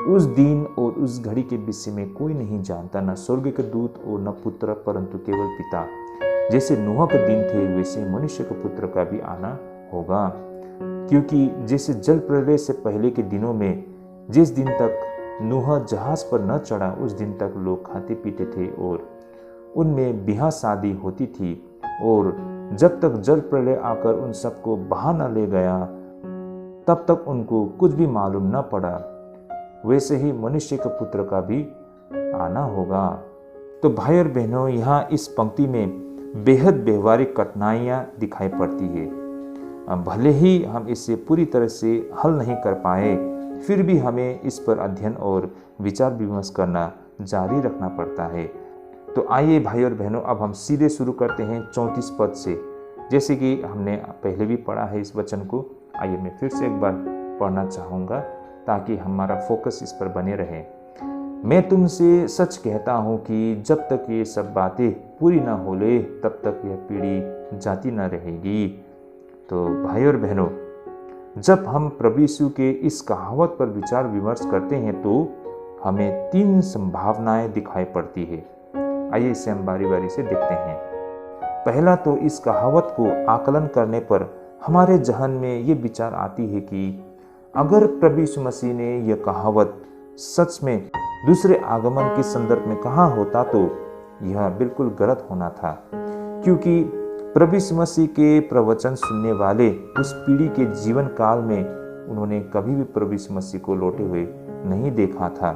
उस दिन और उस घड़ी के विषय में कोई नहीं जानता, न स्वर्ग के दूत और न पुत्र, परंतु केवल पिता। जैसे नूह के दिन थे वैसे मनुष्य के पुत्र का भी आना होगा। क्योंकि जैसे जल प्रलय से पहले के दिनों में जिस दिन तक नूह जहाज पर न चढ़ा उस दिन तक लोग खाते पीते थे और उनमें ब्याह शादी होती थी, और जब तक जल प्रलय आकर उन सबको बहा न ले गया तब तक उनको कुछ भी मालूम न पड़ा। वैसे ही मनुष्य के पुत्र का भी आना होगा। तो भाई और बहनों, यहाँ इस पंक्ति में बेहद व्यवहारिक कठिनाइयाँ दिखाई पड़ती है। भले ही हम इसे पूरी तरह से हल नहीं कर पाए, फिर भी हमें इस पर अध्ययन और विचार विमर्श करना जारी रखना पड़ता है। तो आइए भाई और बहनों, अब हम सीधे शुरू करते हैं 34 पद से। जैसे कि हमने पहले भी पढ़ा है इस वचन को, आइए मैं फिर से एक बार पढ़ना चाहूँगा ताकि हमारा फोकस इस पर बने रहे। मैं तुमसे सच कहता हूँ कि जब तक ये सब बातें पूरी ना हो ले तब तक यह पीढ़ी जाती न रहेगी। तो भाई और बहनों, जब हम प्रभु यीशु के इस कहावत पर विचार विमर्श करते हैं तो हमें 3 संभावनाएं दिखाई पड़ती है। आइए इसे हम बारी बारी से देखते हैं। पहला तो इस कहावत को आकलन करने पर हमारे जहन में ये विचार आती है कि अगर प्रभु यीशु मसीह ने यह कहावत सच में दूसरे आगमन के संदर्भ में कहा होता तो यह बिल्कुल गलत होना था, क्योंकि प्रभु यीशु मसीह के प्रवचन सुनने वाले उस पीढ़ी के जीवन काल में उन्होंने कभी भी प्रभु यीशु मसीह को लौटे हुए नहीं देखा था,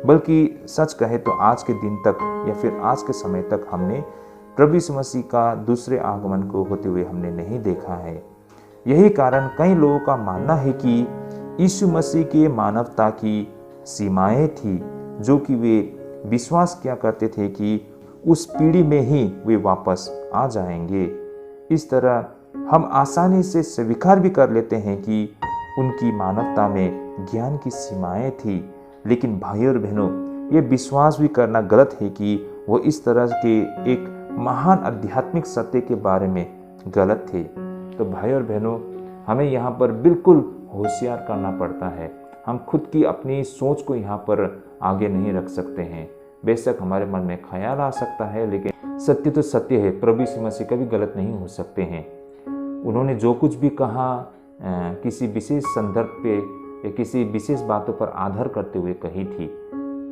बल्कि सच कहे तो आज के दिन तक या फिर आज के समय तक हमने प्रभु यीशु मसीह का दूसरे आगमन को होते हुए हमने नहीं देखा है। यही कारण कई लोगों का मानना है कि यीशु मसीह के मानवता की सीमाएं थी, जो कि वे विश्वास किया करते थे कि उस पीढ़ी में ही वे वापस आ जाएंगे। इस तरह हम आसानी से स्वीकार भी कर लेते हैं कि उनकी मानवता में ज्ञान की सीमाएं थी, लेकिन भाइयों और बहनों, ये विश्वास भी करना गलत है कि वो इस तरह के एक महान आध्यात्मिक सत्य के बारे में गलत थे। तो भाइयों और बहनों, हमें यहाँ पर बिल्कुल होशियार करना पड़ता है। हम खुद की अपनी सोच को यहाँ पर आगे नहीं रख सकते हैं। बेशक हमारे मन में ख्याल आ सकता है, लेकिन सत्य तो सत्य है। प्रभु यीशु मसीह कभी गलत नहीं हो सकते हैं। उन्होंने जो कुछ भी कहा किसी विशेष संदर्भ पे या किसी विशेष बातों पर आधार करते हुए कही थी,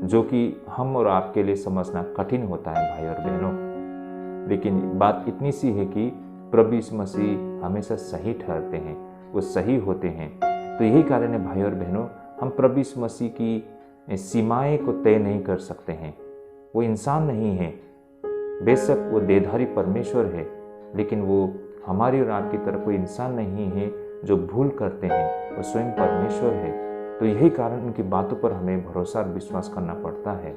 जो कि हम और आपके लिए समझना कठिन होता है भाई और बहनों। लेकिन बात इतनी सी है कि प्रभु यीशु मसीह हमेशा सही ठहरते हैं, वो सही होते हैं। तो यही कारण है भाई और बहनों, हम प्रभु यीशु मसीह की सीमाएं को तय नहीं कर सकते हैं। वो इंसान नहीं है, बेशक वो देहधारी परमेश्वर है, लेकिन वो हमारी और आपकी तरफ कोई इंसान नहीं है जो भूल करते हैं। वो स्वयं परमेश्वर है। तो यही कारण उनकी बातों पर हमें भरोसा और विश्वास करना पड़ता है।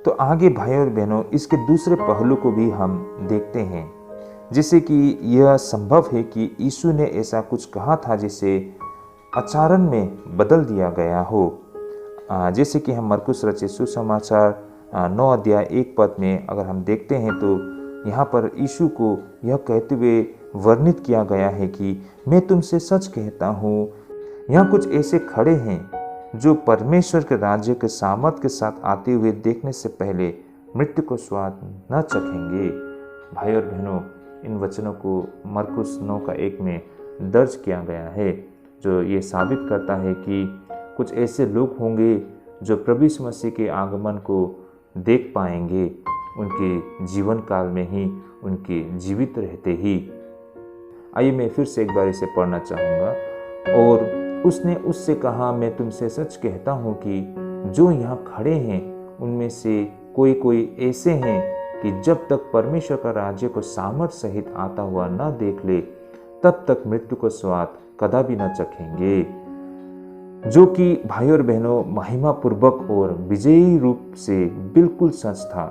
तो आगे भाई और बहनों, इसके दूसरे पहलू को भी हम देखते हैं, जिससे कि यह संभव है कि यीशु ने ऐसा कुछ कहा था जिसे आचरण में बदल दिया गया हो। जैसे कि हम मरकुस रचित सुसमाचार 9 अध्याय 1 पद में अगर हम देखते हैं तो यहाँ पर यीशु को यह कहते हुए वर्णित किया गया है कि मैं तुमसे सच कहता हूँ, यहाँ कुछ ऐसे खड़े हैं जो परमेश्वर के राज्य के सामर्थ के साथ आते हुए देखने से पहले मृत्यु को स्वाद न चखेंगे। भाई और बहनों, इन वचनों को मरकुस 9:1 में दर्ज किया गया है, जो ये साबित करता है कि कुछ ऐसे लोग होंगे जो प्रभु यीशु मसीह के आगमन को देख पाएंगे उनके जीवन काल में ही, उनके जीवित रहते ही। आइए मैं फिर से एक बार इसे पढ़ना चाहूँगा। और उसने उससे कहा, मैं तुमसे सच कहता हूँ कि जो यहाँ खड़े हैं उनमें से कोई कोई ऐसे हैं कि जब तक परमेश्वर का राज्य को सामर्थ सहित आता हुआ न देख ले, तब तक मृत्यु को स्वाद कदापि न चखेंगे। जो कि भाई और बहनों, महिमा पूर्वक और विजयी रूप से बिल्कुल सच था,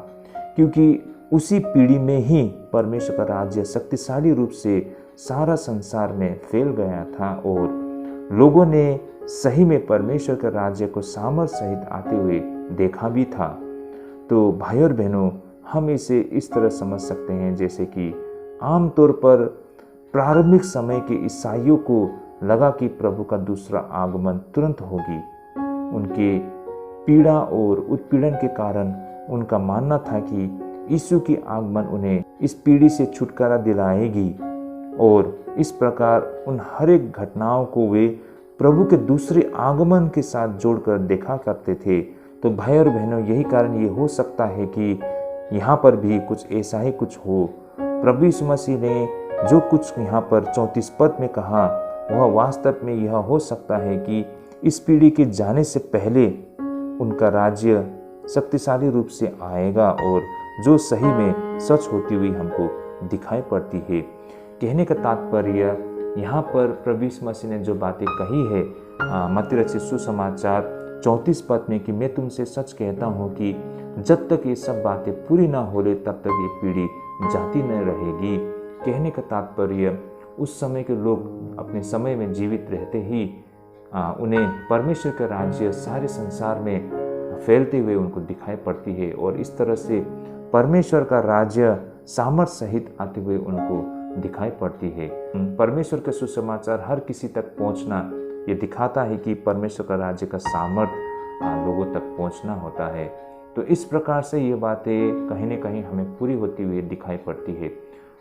क्योंकि उसी पीढ़ी में ही परमेश्वर का राज्य शक्तिशाली रूप से सारा संसार में फैल गया था और लोगों ने सही में परमेश्वर के राज्य को सामर्थ सहित आते हुए देखा भी था। तो भाई और बहनों, हम इसे इस तरह समझ सकते हैं जैसे कि आमतौर पर प्रारंभिक समय के ईसाइयों को लगा कि प्रभु का दूसरा आगमन तुरंत होगी। उनके पीड़ा और उत्पीड़न के कारण उनका मानना था कि यीशु की आगमन उन्हें इस पीढ़ी से छुटकारा दिलाएगी और इस प्रकार उन हर एक घटनाओं को वे प्रभु के दूसरे आगमन के साथ जोड़कर देखा करते थे। तो भाई और बहनों, यही कारण ये हो सकता है कि यहाँ पर भी कुछ ऐसा ही कुछ हो। प्रभु यीशु मसीह ने जो कुछ यहाँ पर 34 पद में कहा, वह वास्तव में यह हो सकता है कि इस पीढ़ी के जाने से पहले उनका राज्य शक्तिशाली रूप से आएगा और जो सही में सच होती हुई हमको दिखाई पड़ती है। कहने का तात्पर्य यहाँ पर प्रभु यीशु मसीह ने जो बातें कही है मत्ती रचित सुसमाचार 34 पद में कि मैं तुमसे सच कहता हूँ कि जब तक ये सब बातें पूरी ना हो ले तब तक ये पीढ़ी जाती न रहेगी। कहने का तात्पर्य उस समय के लोग अपने समय में जीवित रहते ही उन्हें परमेश्वर का राज्य सारे संसार में फैलते हुए उनको दिखाई पड़ती है और इस तरह से परमेश्वर का राज्य सामर्थ सहित आते हुए उनको दिखाई पड़ती है। परमेश्वर का सुसमाचार हर किसी तक पहुंचना ये दिखाता है कि परमेश्वर का राज्य का सामर्थ लोगों तक पहुंचना होता है। तो इस प्रकार से ये बातें कहीं न कहीं हमें पूरी होती हुई दिखाई पड़ती है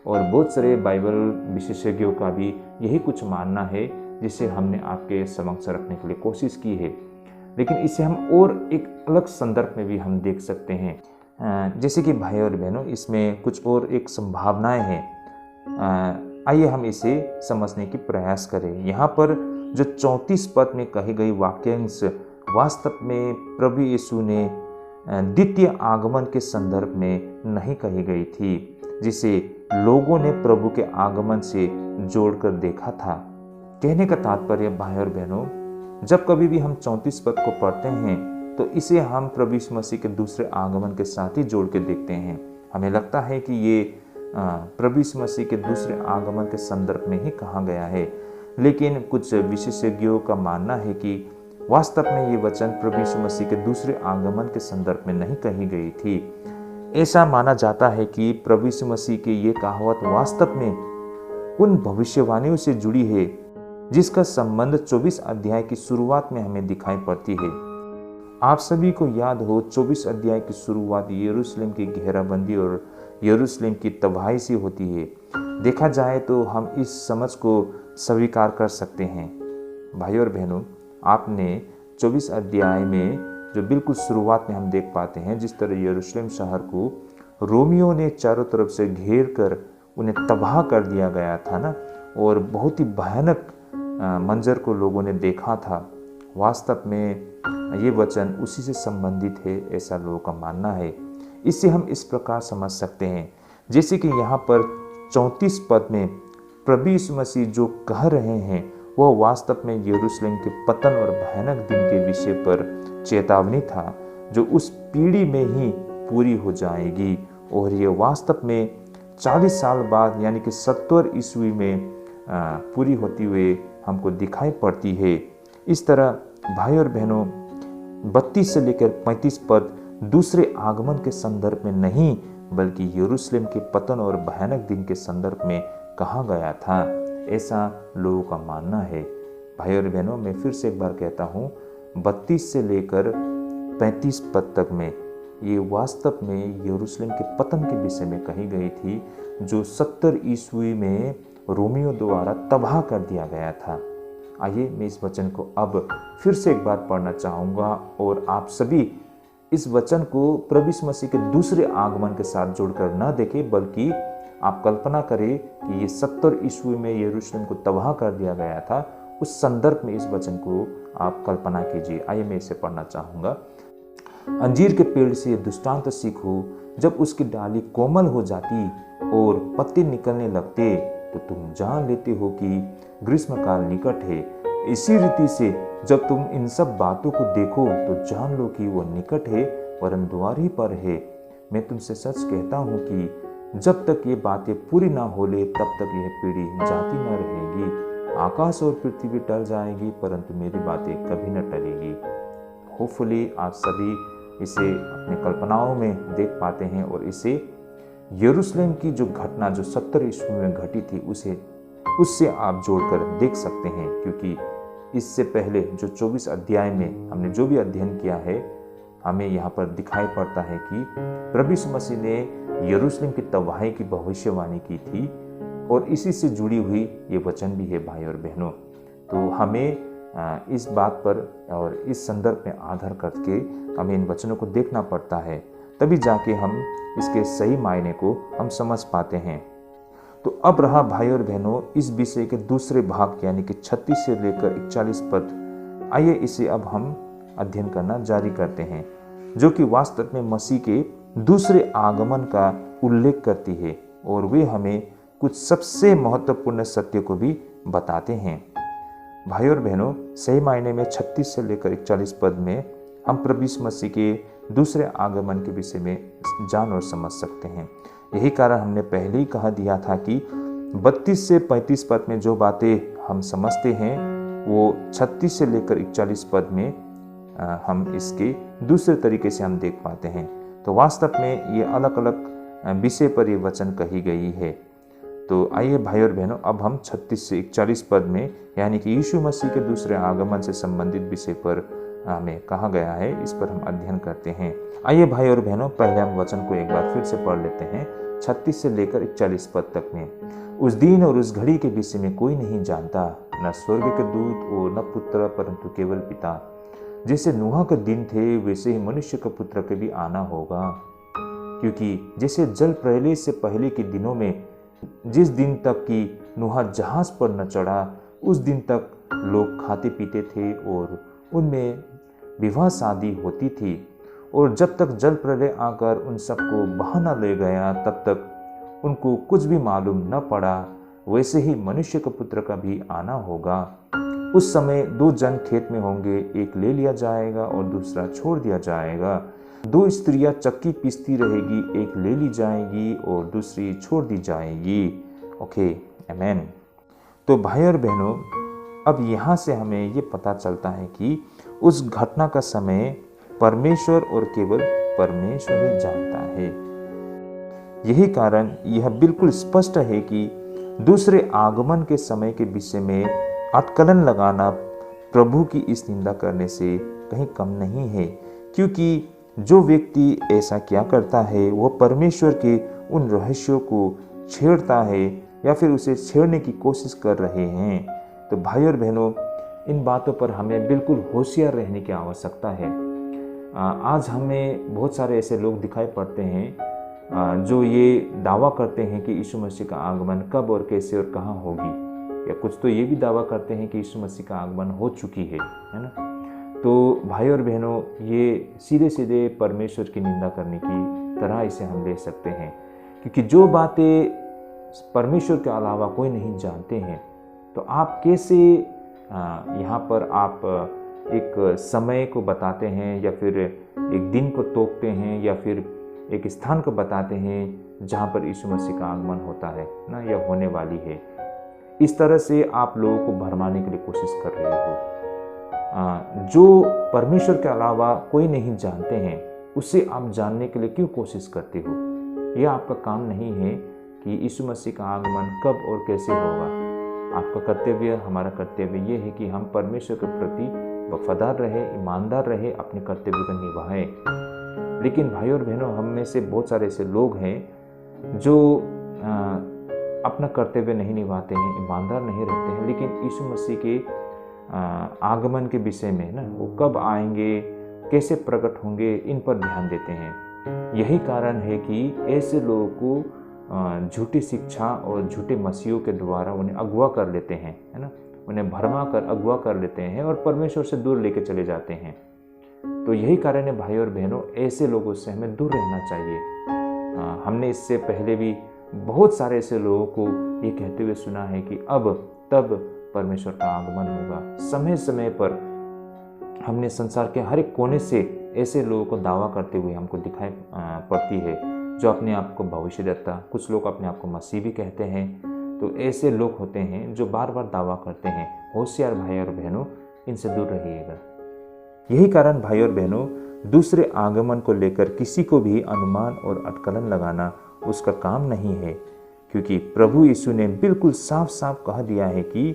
और बहुत सारे बाइबल विशेषज्ञों का भी यही कुछ मानना है, जिसे हमने आपके समक्ष रखने के लिए कोशिश की है। लेकिन इसे हम और एक अलग संदर्भ में भी हम देख सकते हैं। जैसे कि भाई और बहनों, इसमें कुछ और एक संभावनाएं हैं आइए हम इसे समझने की प्रयास करें। यहाँ पर जो 34 पद में कही गई वाक्यांश वास्तव में प्रभु यीशु ने द्वितीय आगमन के संदर्भ में नहीं कही गई थी, जिसे लोगों ने प्रभु के आगमन से जोड़कर देखा था। कहने का तात्पर्य भाई और बहनों, जब कभी भी हम 34 पद को पढ़ते हैं तो इसे हम प्रभु यीशु मसीह के दूसरे आगमन के साथ ही जोड़ के देखते हैं। हमें लगता है कि ये प्रभु यीशु मसीह के दूसरे आगमन के संदर्भ में ही कहा गया है, लेकिन कुछ विशेषज्ञों का मानना है कि वास्तव में ये वचन प्रभु यीशु मसीह के दूसरे आगमन के संदर्भ में नहीं कही गई थी। ऐसा माना जाता है कि प्रभु यीशु मसीह की ये कहावत वास्तव में उन भविष्यवाणियों से जुड़ी है जिसका संबंध 24 अध्याय की शुरुआत में हमें दिखाई पड़ती है। आप सभी को याद हो 24 अध्याय की शुरुआत यरूशलेम की घेराबंदी और यरूशलेम की तबाही से होती है। देखा जाए तो हम इस समझ को स्वीकार कर सकते हैं। भाई और बहनों, आपने 24 अध्याय में जो बिल्कुल शुरुआत में हम देख पाते हैं, जिस तरह यरूशलेम शहर को रोमियों ने चारों तरफ से घेर कर उन्हें तबाह कर दिया गया था ना, और बहुत ही भयानक मंजर को लोगों ने देखा था। वास्तव में ये वचन उसी से संबंधित है, ऐसा लोगों का मानना है। इससे हम इस प्रकार समझ सकते हैं, जैसे कि यहाँ पर 34 पद में प्रभु यीशु मसीह जो कह रहे हैं वह वास्तव में यरूशलेम के पतन और भयानक दिन के विषय पर चेतावनी था, जो उस पीढ़ी में ही पूरी हो जाएगी। और ये वास्तव में 40 साल बाद यानी कि 70 ईस्वी में पूरी होती हुए हमको दिखाई पड़ती है। इस तरह भाई और बहनों, 32 से लेकर 35 पद दूसरे आगमन के संदर्भ में नहीं बल्कि यरूशलेम के पतन और भयानक दिन के संदर्भ में कहा गया था, ऐसा लोगों का मानना है। भाई और बहनों, मैं फिर से एक बार कहता हूँ, 32 से लेकर 35 पद तक में ये वास्तव में यरूशलेम के पतन के विषय में कही गई थी, जो 70 ईस्वी में रोमियो द्वारा तबाह कर दिया गया था। आइए मैं इस वचन को अब फिर से एक बार पढ़ना चाहूँगा और आप सभी इस वचन को प्रभु यीशु मसीह के दूसरे आगमन के साथ जोड़कर न देखें, बल्कि आप कल्पना करें कि ये 70 ईस्वी में यरूशलेम को तबाह कर दिया गया था, उस संदर्भ में इस वचन को आप कल्पना कीजिए। आइए मैं इसे पढ़ना चाहूँगा। अंजीर के पेड़ से दृष्टांत सीखो, जब उसकी डाली कोमल हो जाती और पत्ते निकलने लगते तो तुम जान लेते हो कि ग्रीष्मकाल निकट है। इसी रीति से जब तुम इन सब बातों को देखो तो जान लो कि वो निकट है, वरन द्वार ही पर है। मैं तुमसे सच कहता हूँ कि जब तक ये बातें पूरी ना हो ले तब तक यह पीढ़ी जाती न रहेगी। आकाश और पृथ्वी टल जाएगी, परंतु मेरी बातें कभी न टलेगी। होपफुली आप सभी इसे अपने कल्पनाओं में देख पाते हैं और इसे यरूशलेम की जो घटना जो 70 ईस्वी में घटी थी उससे आप जोड़कर देख सकते हैं, क्योंकि इससे पहले जो 24 अध्याय में हमने जो भी अध्ययन किया है, हमें यहाँ पर दिखाई पड़ता है कि प्रभु यीशु मसीह ने यरूशलेम की तबाही की भविष्यवाणी की थी और इसी से जुड़ी हुई ये वचन भी है। भाई और बहनों, तो हमें इस बात पर और इस संदर्भ में आधार करके हमें इन वचनों को देखना पड़ता है, तभी जाके हम इसके सही मायने को हम समझ पाते हैं। तो अब रहा भाई और बहनों इस विषय के दूसरे भाग यानी कि 36 से लेकर 41 पद। आइए इसे अब हम अध्ययन करना जारी करते हैं, जो कि वास्तव में मसीह के दूसरे आगमन का उल्लेख करती है और वे हमें कुछ सबसे महत्वपूर्ण सत्य को भी बताते हैं। भाई और बहनों, सही मायने में 36 से लेकर 41 पद में हम प्रभु यीशु मसीह के दूसरे आगमन के विषय में जान और समझ सकते हैं। यही कारण हमने पहले ही कहा दिया था कि 32 से 35 पद में जो बातें हम समझते हैं वो 36 से लेकर 41 पद में हम इसके दूसरे तरीके से हम देख पाते हैं। तो वास्तव में ये अलग अलग विषय पर ये वचन कही गई है। तो आइए भाई और बहनों, अब हम 36 से 41 पद में यानी कि यीशु मसीह के दूसरे आगमन से संबंधित विषय पर हमें कहा गया है, इस पर हम अध्ययन करते हैं। आइए भाई और बहनों, पहले हम वचन को एक बार फिर से पढ़ लेते हैं 36 से लेकर 41 पद तक में। उस दिन और उस घड़ी के विषय में कोई नहीं जानता, न स्वर्ग के दूत और न पुत्र, परंतु केवल पिता। जैसे नूह के दिन थे वैसे ही मनुष्य का पुत्र के भी आना होगा। क्योंकि जैसे जल प्रलय से पहले के दिनों में जिस दिन तक कि नूह जहाज पर न चढ़ा उस दिन तक लोग खाते पीते थे और उनमें विवाह शादी होती थी। और जब तक जल प्रलय आकर उन सबको बहा न ले गया तब तक उनको कुछ भी मालूम न पड़ा। वैसे ही मनुष्य के पुत्र का भी आना होगा। उस समय 2 जन खेत में होंगे, एक ले लिया जाएगा और दूसरा छोड़ दिया जाएगा। 2 स्त्रियां चक्की पीसती रहेगी, एक ले ली जाएगी और दूसरी छोड़ दी जाएगी। ओके, आमेन। तो भाई और बहनों, अब यहाँ से हमें ये पता चलता है कि उस घटना का समय परमेश्वर और केवल परमेश्वर ही जानता है। यही कारण यह बिल्कुल स्पष्ट है कि दूसरे आगमन के समय के विषय में अटकलन लगाना प्रभु की इस निंदा करने से कहीं कम नहीं है, क्योंकि जो व्यक्ति ऐसा क्या करता है वह परमेश्वर के उन रहस्यों को छेड़ता है या फिर उसे छेड़ने की कोशिश कर रहे हैं। तो भाई और बहनों, इन बातों पर हमें बिल्कुल होशियार रहने की आवश्यकता है। आज हमें बहुत सारे ऐसे लोग दिखाई पड़ते हैं जो ये दावा करते हैं कि यीशु मसीह का आगमन कब और कैसे और कहाँ होगी, या कुछ तो ये भी दावा करते हैं कि यीशु मसीह का आगमन हो चुकी है ना। तो भाई और बहनों, ये सीधे सीधे परमेश्वर की निंदा करने की तरह इसे हम ले सकते हैं, क्योंकि जो बातें परमेश्वर के अलावा कोई नहीं जानते हैं, तो आप कैसे यहाँ पर आप एक समय को बताते हैं या फिर एक दिन को तोकते हैं या फिर एक स्थान को बताते हैं जहाँ पर यीशु मसीह का आगमन होता है ना या होने वाली है। इस तरह से आप लोगों को भरमाने के लिए कोशिश कर रहे हो। जो परमेश्वर के अलावा कोई नहीं जानते हैं उसे आप जानने के लिए क्यों कोशिश करते हो? यह आपका काम नहीं है कि यीशु मसीह का आगमन कब और कैसे होगा। आपका कर्तव्य, हमारा कर्तव्य ये है कि हम परमेश्वर के प्रति वफादार रहे, ईमानदार रहे, अपने कर्तव्य को निभाएं। लेकिन भाई और बहनों, हम में से बहुत सारे ऐसे लोग हैं जो अपना कर्तव्य नहीं निभाते हैं, ईमानदार नहीं रहते हैं, लेकिन यीशु मसीह के आगमन के विषय में ना, वो कब आएंगे, कैसे प्रकट होंगे, इन पर ध्यान देते हैं। यही कारण है कि ऐसे लोगों को झूठी शिक्षा और झूठे मसीहों के द्वारा उन्हें अगवा कर लेते हैं, है ना, उन्हें भरमा कर अगवा कर लेते हैं और परमेश्वर से दूर लेके चले जाते हैं। तो यही कारण है भाई और बहनों, ऐसे लोगों से हमें दूर रहना चाहिए। हमने इससे पहले भी बहुत सारे ऐसे लोगों को ये कहते हुए सुना है कि अब तब परमेश्वर का आगमन होगा। समय समय पर हमने संसार के हर एक कोने से ऐसे लोगों को दावा करते हुए हमको दिखाई पड़ती है, जो अपने आप को भविष्यद्वक्ता, कुछ लोग अपने आप को मसीह भी कहते हैं। तो ऐसे लोग होते हैं जो बार बार दावा करते हैं। होशियार भाई और बहनों, इनसे दूर रहिएगा। यही कारण भाई और बहनों, दूसरे आगमन को लेकर किसी को भी अनुमान और अटकलन लगाना उसका काम नहीं है, क्योंकि प्रभु यीशु ने बिल्कुल साफ साफ कह दिया है कि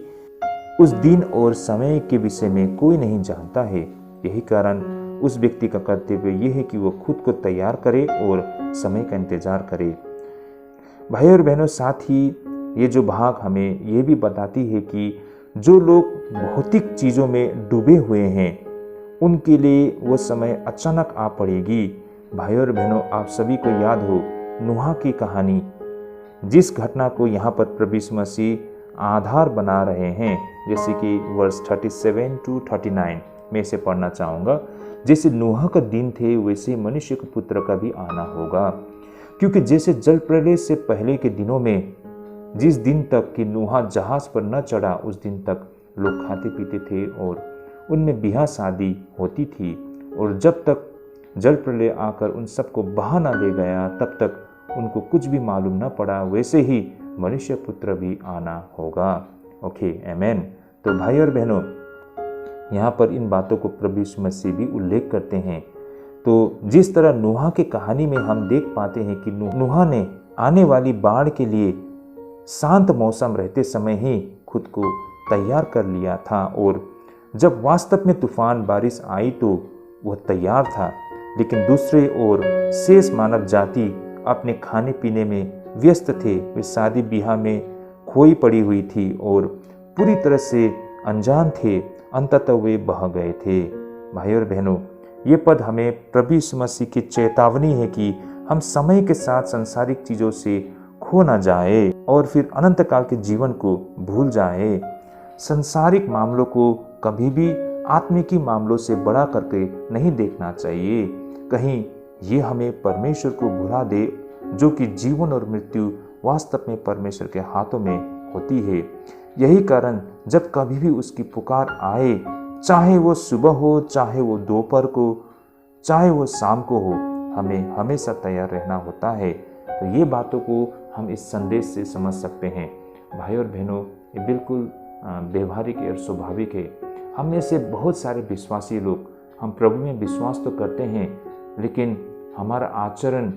उस दिन और समय के विषय में कोई नहीं जानता है। यही कारण उस व्यक्ति का कर्तव्य यह है कि वो खुद को तैयार करे और समय का इंतजार करे। भाई और बहनों, साथ ही ये जो भाग हमें ये भी बताती है कि जो लोग भौतिक चीज़ों में डूबे हुए हैं उनके लिए वो समय अचानक आ पड़ेगी। भाई और बहनों, आप सभी को याद हो नूह की कहानी, जिस घटना को यहाँ पर प्रभु यीशु मसीह आधार बना रहे हैं, जैसे कि वर्स 37 to 39 में इसे पढ़ना चाहूँगा। जैसे नूह का दिन थे वैसे मनुष्य के पुत्र का भी आना होगा, क्योंकि जैसे जल प्रलय से पहले के दिनों में जिस दिन तक कि नूह जहाज पर न चढ़ा उस दिन तक लोग खाते पीते थे और उनमें ब्याह शादी होती थी, और जब तक जल प्रलय आकर उन सबको बहा न ले गया तब तक उनको कुछ भी मालूम न पड़ा, वैसे ही मनुष्य पुत्र भी आना होगा। ओके, आमेन। तो भाई और बहनों, यहाँ पर इन बातों को प्रभु यीशु मसीह भी उल्लेख करते हैं। तो जिस तरह नूह की कहानी में हम देख पाते हैं कि नूह ने आने वाली बाढ़ के लिए शांत मौसम रहते समय ही खुद को तैयार कर लिया था, और जब वास्तव में तूफान बारिश आई तो वह तैयार था। लेकिन दूसरे ओर शेष मानव जाति अपने खाने पीने में व्यस्त थे, वे शादी ब्याह में खोई पड़ी हुई थी और पूरी तरह से अनजान थे। अंततः वे बह गए थे। भाई और बहनों, ये पद हमें प्रभु यीशु मसीह की चेतावनी है कि हम समय के साथ सांसारिक चीज़ों से खो न जाए और फिर अनंत काल के जीवन को भूल जाए। संसारिक मामलों को कभी भी आत्मिकी मामलों से बड़ा करके नहीं देखना चाहिए। कहीं ये हमें परमेश्वर को भुला दे, जो कि जीवन और मृत्यु वास्तव में परमेश्वर के हाथों में होती है। यही कारण जब कभी भी उसकी पुकार आए, चाहे वो सुबह हो, चाहे वो दोपहर को, चाहे वो शाम को हो, हमें हमेशा तैयार रहना होता है। तो ये बातों को हम इस संदेश से समझ सकते हैं। भाई और बहनों, ये बिल्कुल व्यवहारिक और स्वाभाविक है। हम में से बहुत सारे विश्वासी लोग, हम प्रभु में विश्वास तो करते हैं, लेकिन हमारा आचरण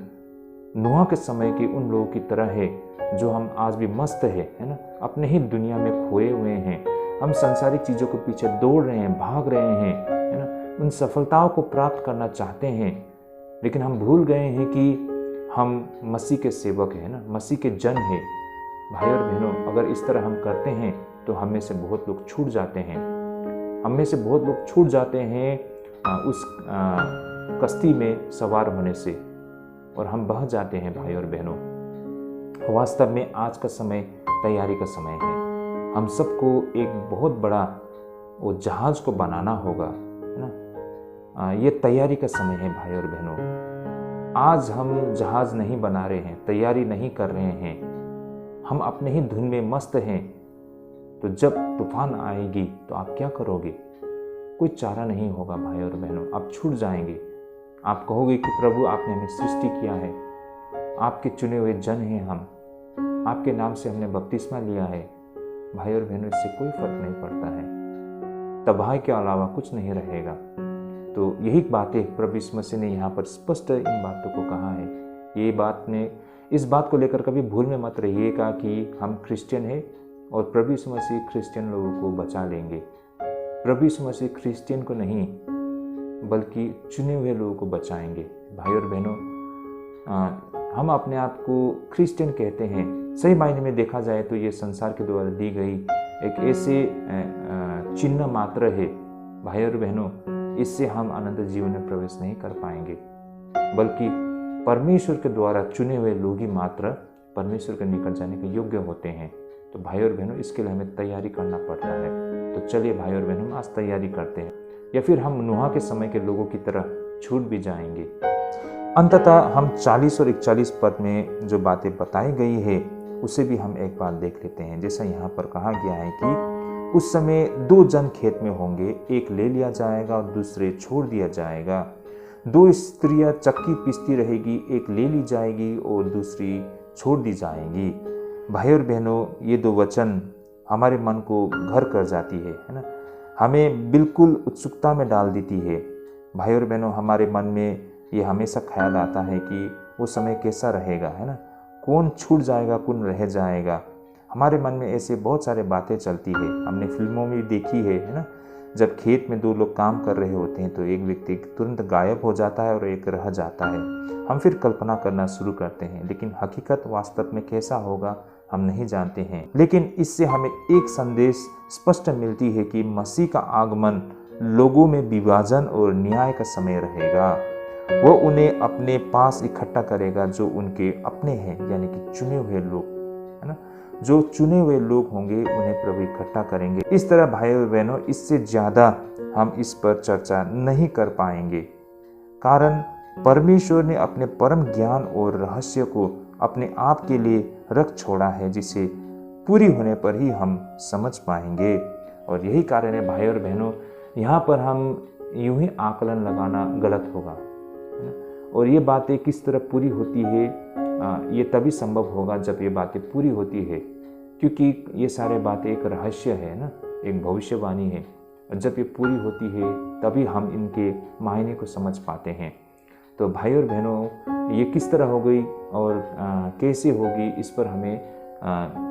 नूह के समय के उन लोगों की तरह है जो हम आज भी मस्त है ना, अपने ही दुनिया में खोए हुए हैं। हम संसारिक चीज़ों के पीछे दौड़ रहे हैं, भाग रहे हैं, है ना, उन सफलताओं को प्राप्त करना चाहते हैं, लेकिन हम भूल गए हैं कि हम मसीह के सेवक हैं ना, मसीह के जन हैं। भाई और बहनों, अगर इस तरह हम करते हैं तो हम में से बहुत लोग छूट जाते हैं। हम में से बहुत लोग छूट जाते हैं उस कश्ती में सवार होने से, और हम बह जाते हैं। भाई और बहनों, वास्तव में आज का समय तैयारी का समय है। हम सबको एक बहुत बड़ा वो जहाज को बनाना होगा, है ना। ये तैयारी का समय है भाई और बहनों। आज हम जहाज नहीं बना रहे हैं, तैयारी नहीं कर रहे हैं, हम अपने ही धुन में मस्त हैं। तो जब तूफान आएगी तो आप क्या करोगे? कोई चारा नहीं होगा भाई और बहनों, आप छूट जाएंगे। आप कहोगे कि प्रभु, आपने हमें सृष्टि किया है, आपके चुने हुए जन हैं हम, आपके नाम से हमने बपतिस्मा लिया है। भाई और बहनों, इससे कोई फर्क नहीं पड़ता है, तबाही के अलावा कुछ नहीं रहेगा। तो यही बातें प्रभु यीशु मसीह ने यहाँ पर स्पष्ट इन बातों को कहा है। ये बात ने, इस बात को लेकर कभी भूल में मत रहिएगा कि हम क्रिश्चियन हैं और प्रभु यीशु मसीह क्रिश्चियन लोगों को बचा लेंगे। प्रभु यीशु मसीह क्रिश्चियन को नहीं, बल्कि चुने हुए लोगों को बचाएंगे। भाई और बहनों, हम अपने आप को क्रिश्चियन कहते हैं। सही मायने में देखा जाए तो ये संसार के द्वारा दी गई एक ऐसे चिन्ह मात्र है। भाई और बहनों, इससे हम अनंत जीवन में प्रवेश नहीं कर पाएंगे, बल्कि परमेश्वर के द्वारा चुने हुए लोग ही मात्र परमेश्वर के निकट जाने के योग्य होते हैं। तो भाई और बहनों, इसके लिए हमें तैयारी करना पड़ता है। तो चलिए भाई और बहनों, आज तैयारी करते हैं, या फिर हम नूह के समय के लोगों की तरह छूट भी जाएंगे। अंततः हम 40 और 41 पद में जो बातें बताई गई है उसे भी हम एक बार देख लेते हैं। जैसा यहाँ पर कहा गया है कि उस समय 2 जन खेत में होंगे, एक ले लिया जाएगा और दूसरे छोड़ दिया जाएगा। 2 स्त्रियां चक्की पीसती रहेगी, एक ले ली जाएगी और दूसरी छोड़ दी जाएगी। भाई और बहनों, ये 2 वचन हमारे मन को घर कर जाती है ना, हमें बिल्कुल उत्सुकता में डाल देती है। भाई और बहनों, हमारे मन में ये हमेशा ख्याल आता है कि वो समय कैसा रहेगा, है ना, कौन छूट जाएगा, कौन रह जाएगा। हमारे मन में ऐसे बहुत सारे बातें चलती है। हमने फिल्मों में भी देखी है ना, जब खेत में 2 लोग काम कर रहे होते हैं तो एक व्यक्ति तुरंत गायब हो जाता है और एक रह जाता है। हम फिर कल्पना करना शुरू करते हैं, लेकिन हकीकत वास्तव में कैसा होगा हम नहीं जानते हैं। लेकिन इससे हमें एक संदेश स्पष्ट मिलती है कि मसीह का आगमन लोगों में विभाजन और न्याय का समय रहेगा। वो उन्हें अपने पास इकट्ठा करेगा जो उनके अपने हैं, यानी कि चुने हुए लोग, है ना। जो चुने हुए लोग होंगे उन्हें प्रभु इकट्ठा करेंगे। इस तरह भाई और बहनों, इससे ज़्यादा हम इस पर चर्चा नहीं कर पाएंगे, कारण परमेश्वर ने अपने परम ज्ञान और रहस्य को अपने आप के लिए रख छोड़ा है, जिसे पूरी होने पर ही हम समझ पाएंगे। और यही कारण है भाई और बहनों, यहाँ पर हम यूं ही आकलन लगाना गलत होगा। और ये बातें किस तरह पूरी होती है, ये तभी संभव होगा जब ये बातें पूरी होती है, क्योंकि ये सारे बातें एक रहस्य है ना, एक भविष्यवाणी है। और जब ये पूरी होती है तभी हम इनके मायने को समझ पाते हैं। तो भाई और बहनों, ये किस तरह हो गई और कैसे होगी, इस पर हमें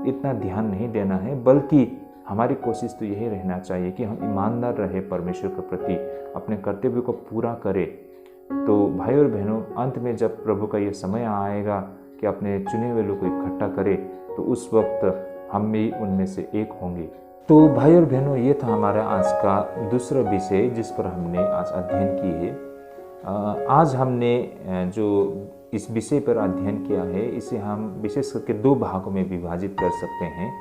इतना ध्यान नहीं देना है, बल्कि हमारी कोशिश तो यही रहना चाहिए कि हम ईमानदार रहे परमेश्वर के प्रति, अपने कर्तव्य को पूरा करें। तो भाई और बहनों, अंत में जब प्रभु का ये समय आएगा कि अपने चुने हुए लोग को इकट्ठा करे, तो उस वक्त हम भी उनमें से एक होंगे। तो भाई और बहनों, ये था हमारा आज का दूसरा विषय जिस पर हमने आज अध्ययन की है। आज हमने जो इस विषय पर अध्ययन किया है, इसे हम विशेष करके दो भागों में विभाजित कर सकते हैं।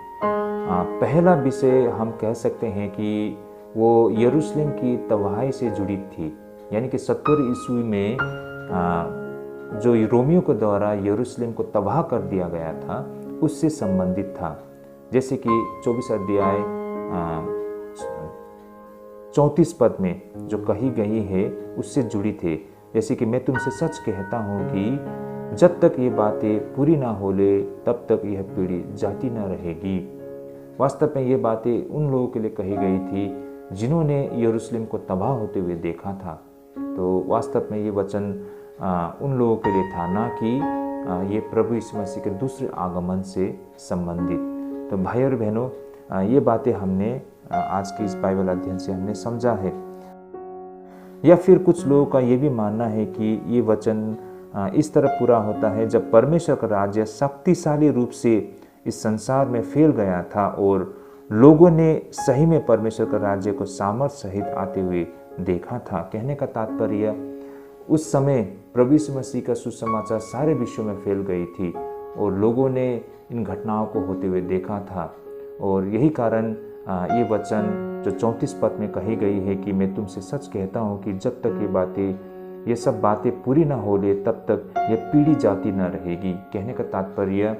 पहला विषय हम कह सकते हैं कि वो यरूशलेम की तबाही से जुड़ी थी, यानी कि 70 ईस्वी में जो रोमियो के द्वारा यरूशलेम को तबाह कर दिया गया था उससे संबंधित था। जैसे कि 24 अध्याय 34 पद में जो कही गई है उससे जुड़ी थे। जैसे कि मैं तुमसे सच कहता हूँ कि जब तक ये बातें पूरी ना हो ले तब तक यह पीढ़ी जाती न रहेगी। वास्तव में ये बातें उन लोगों के लिए कही गई थी जिन्होंने यरूशलेम को तबाह होते हुए देखा था। तो वास्तव में ये वचन उन लोगों के लिए था, ना कि ये प्रभु यीशु मसीह के दूसरे आगमन से संबंधित। तो भाई और बहनों, ये बातें हमने आज के इस बाइबल अध्ययन से हमने समझा है। या फिर कुछ लोगों का ये भी मानना है कि ये वचन इस तरह पूरा होता है जब परमेश्वर का राज्य शक्तिशाली रूप से इस संसार में फैल गया था और लोगों ने सही में परमेश्वर का राज्य को सामर्थ्य सहित आते हुए देखा था। कहने का तात्पर्य, उस समय प्रभु यीशु मसीह का सुसमाचार सारे विश्व में फैल गई थी और लोगों ने इन घटनाओं को होते हुए देखा था। और यही कारण ये वचन जो 34 पद में कही गई है कि मैं तुमसे सच कहता हूँ कि जब तक ये सब बातें पूरी ना हो ले तब तक ये पीढ़ी जाती न रहेगी। कहने का तात्पर्य,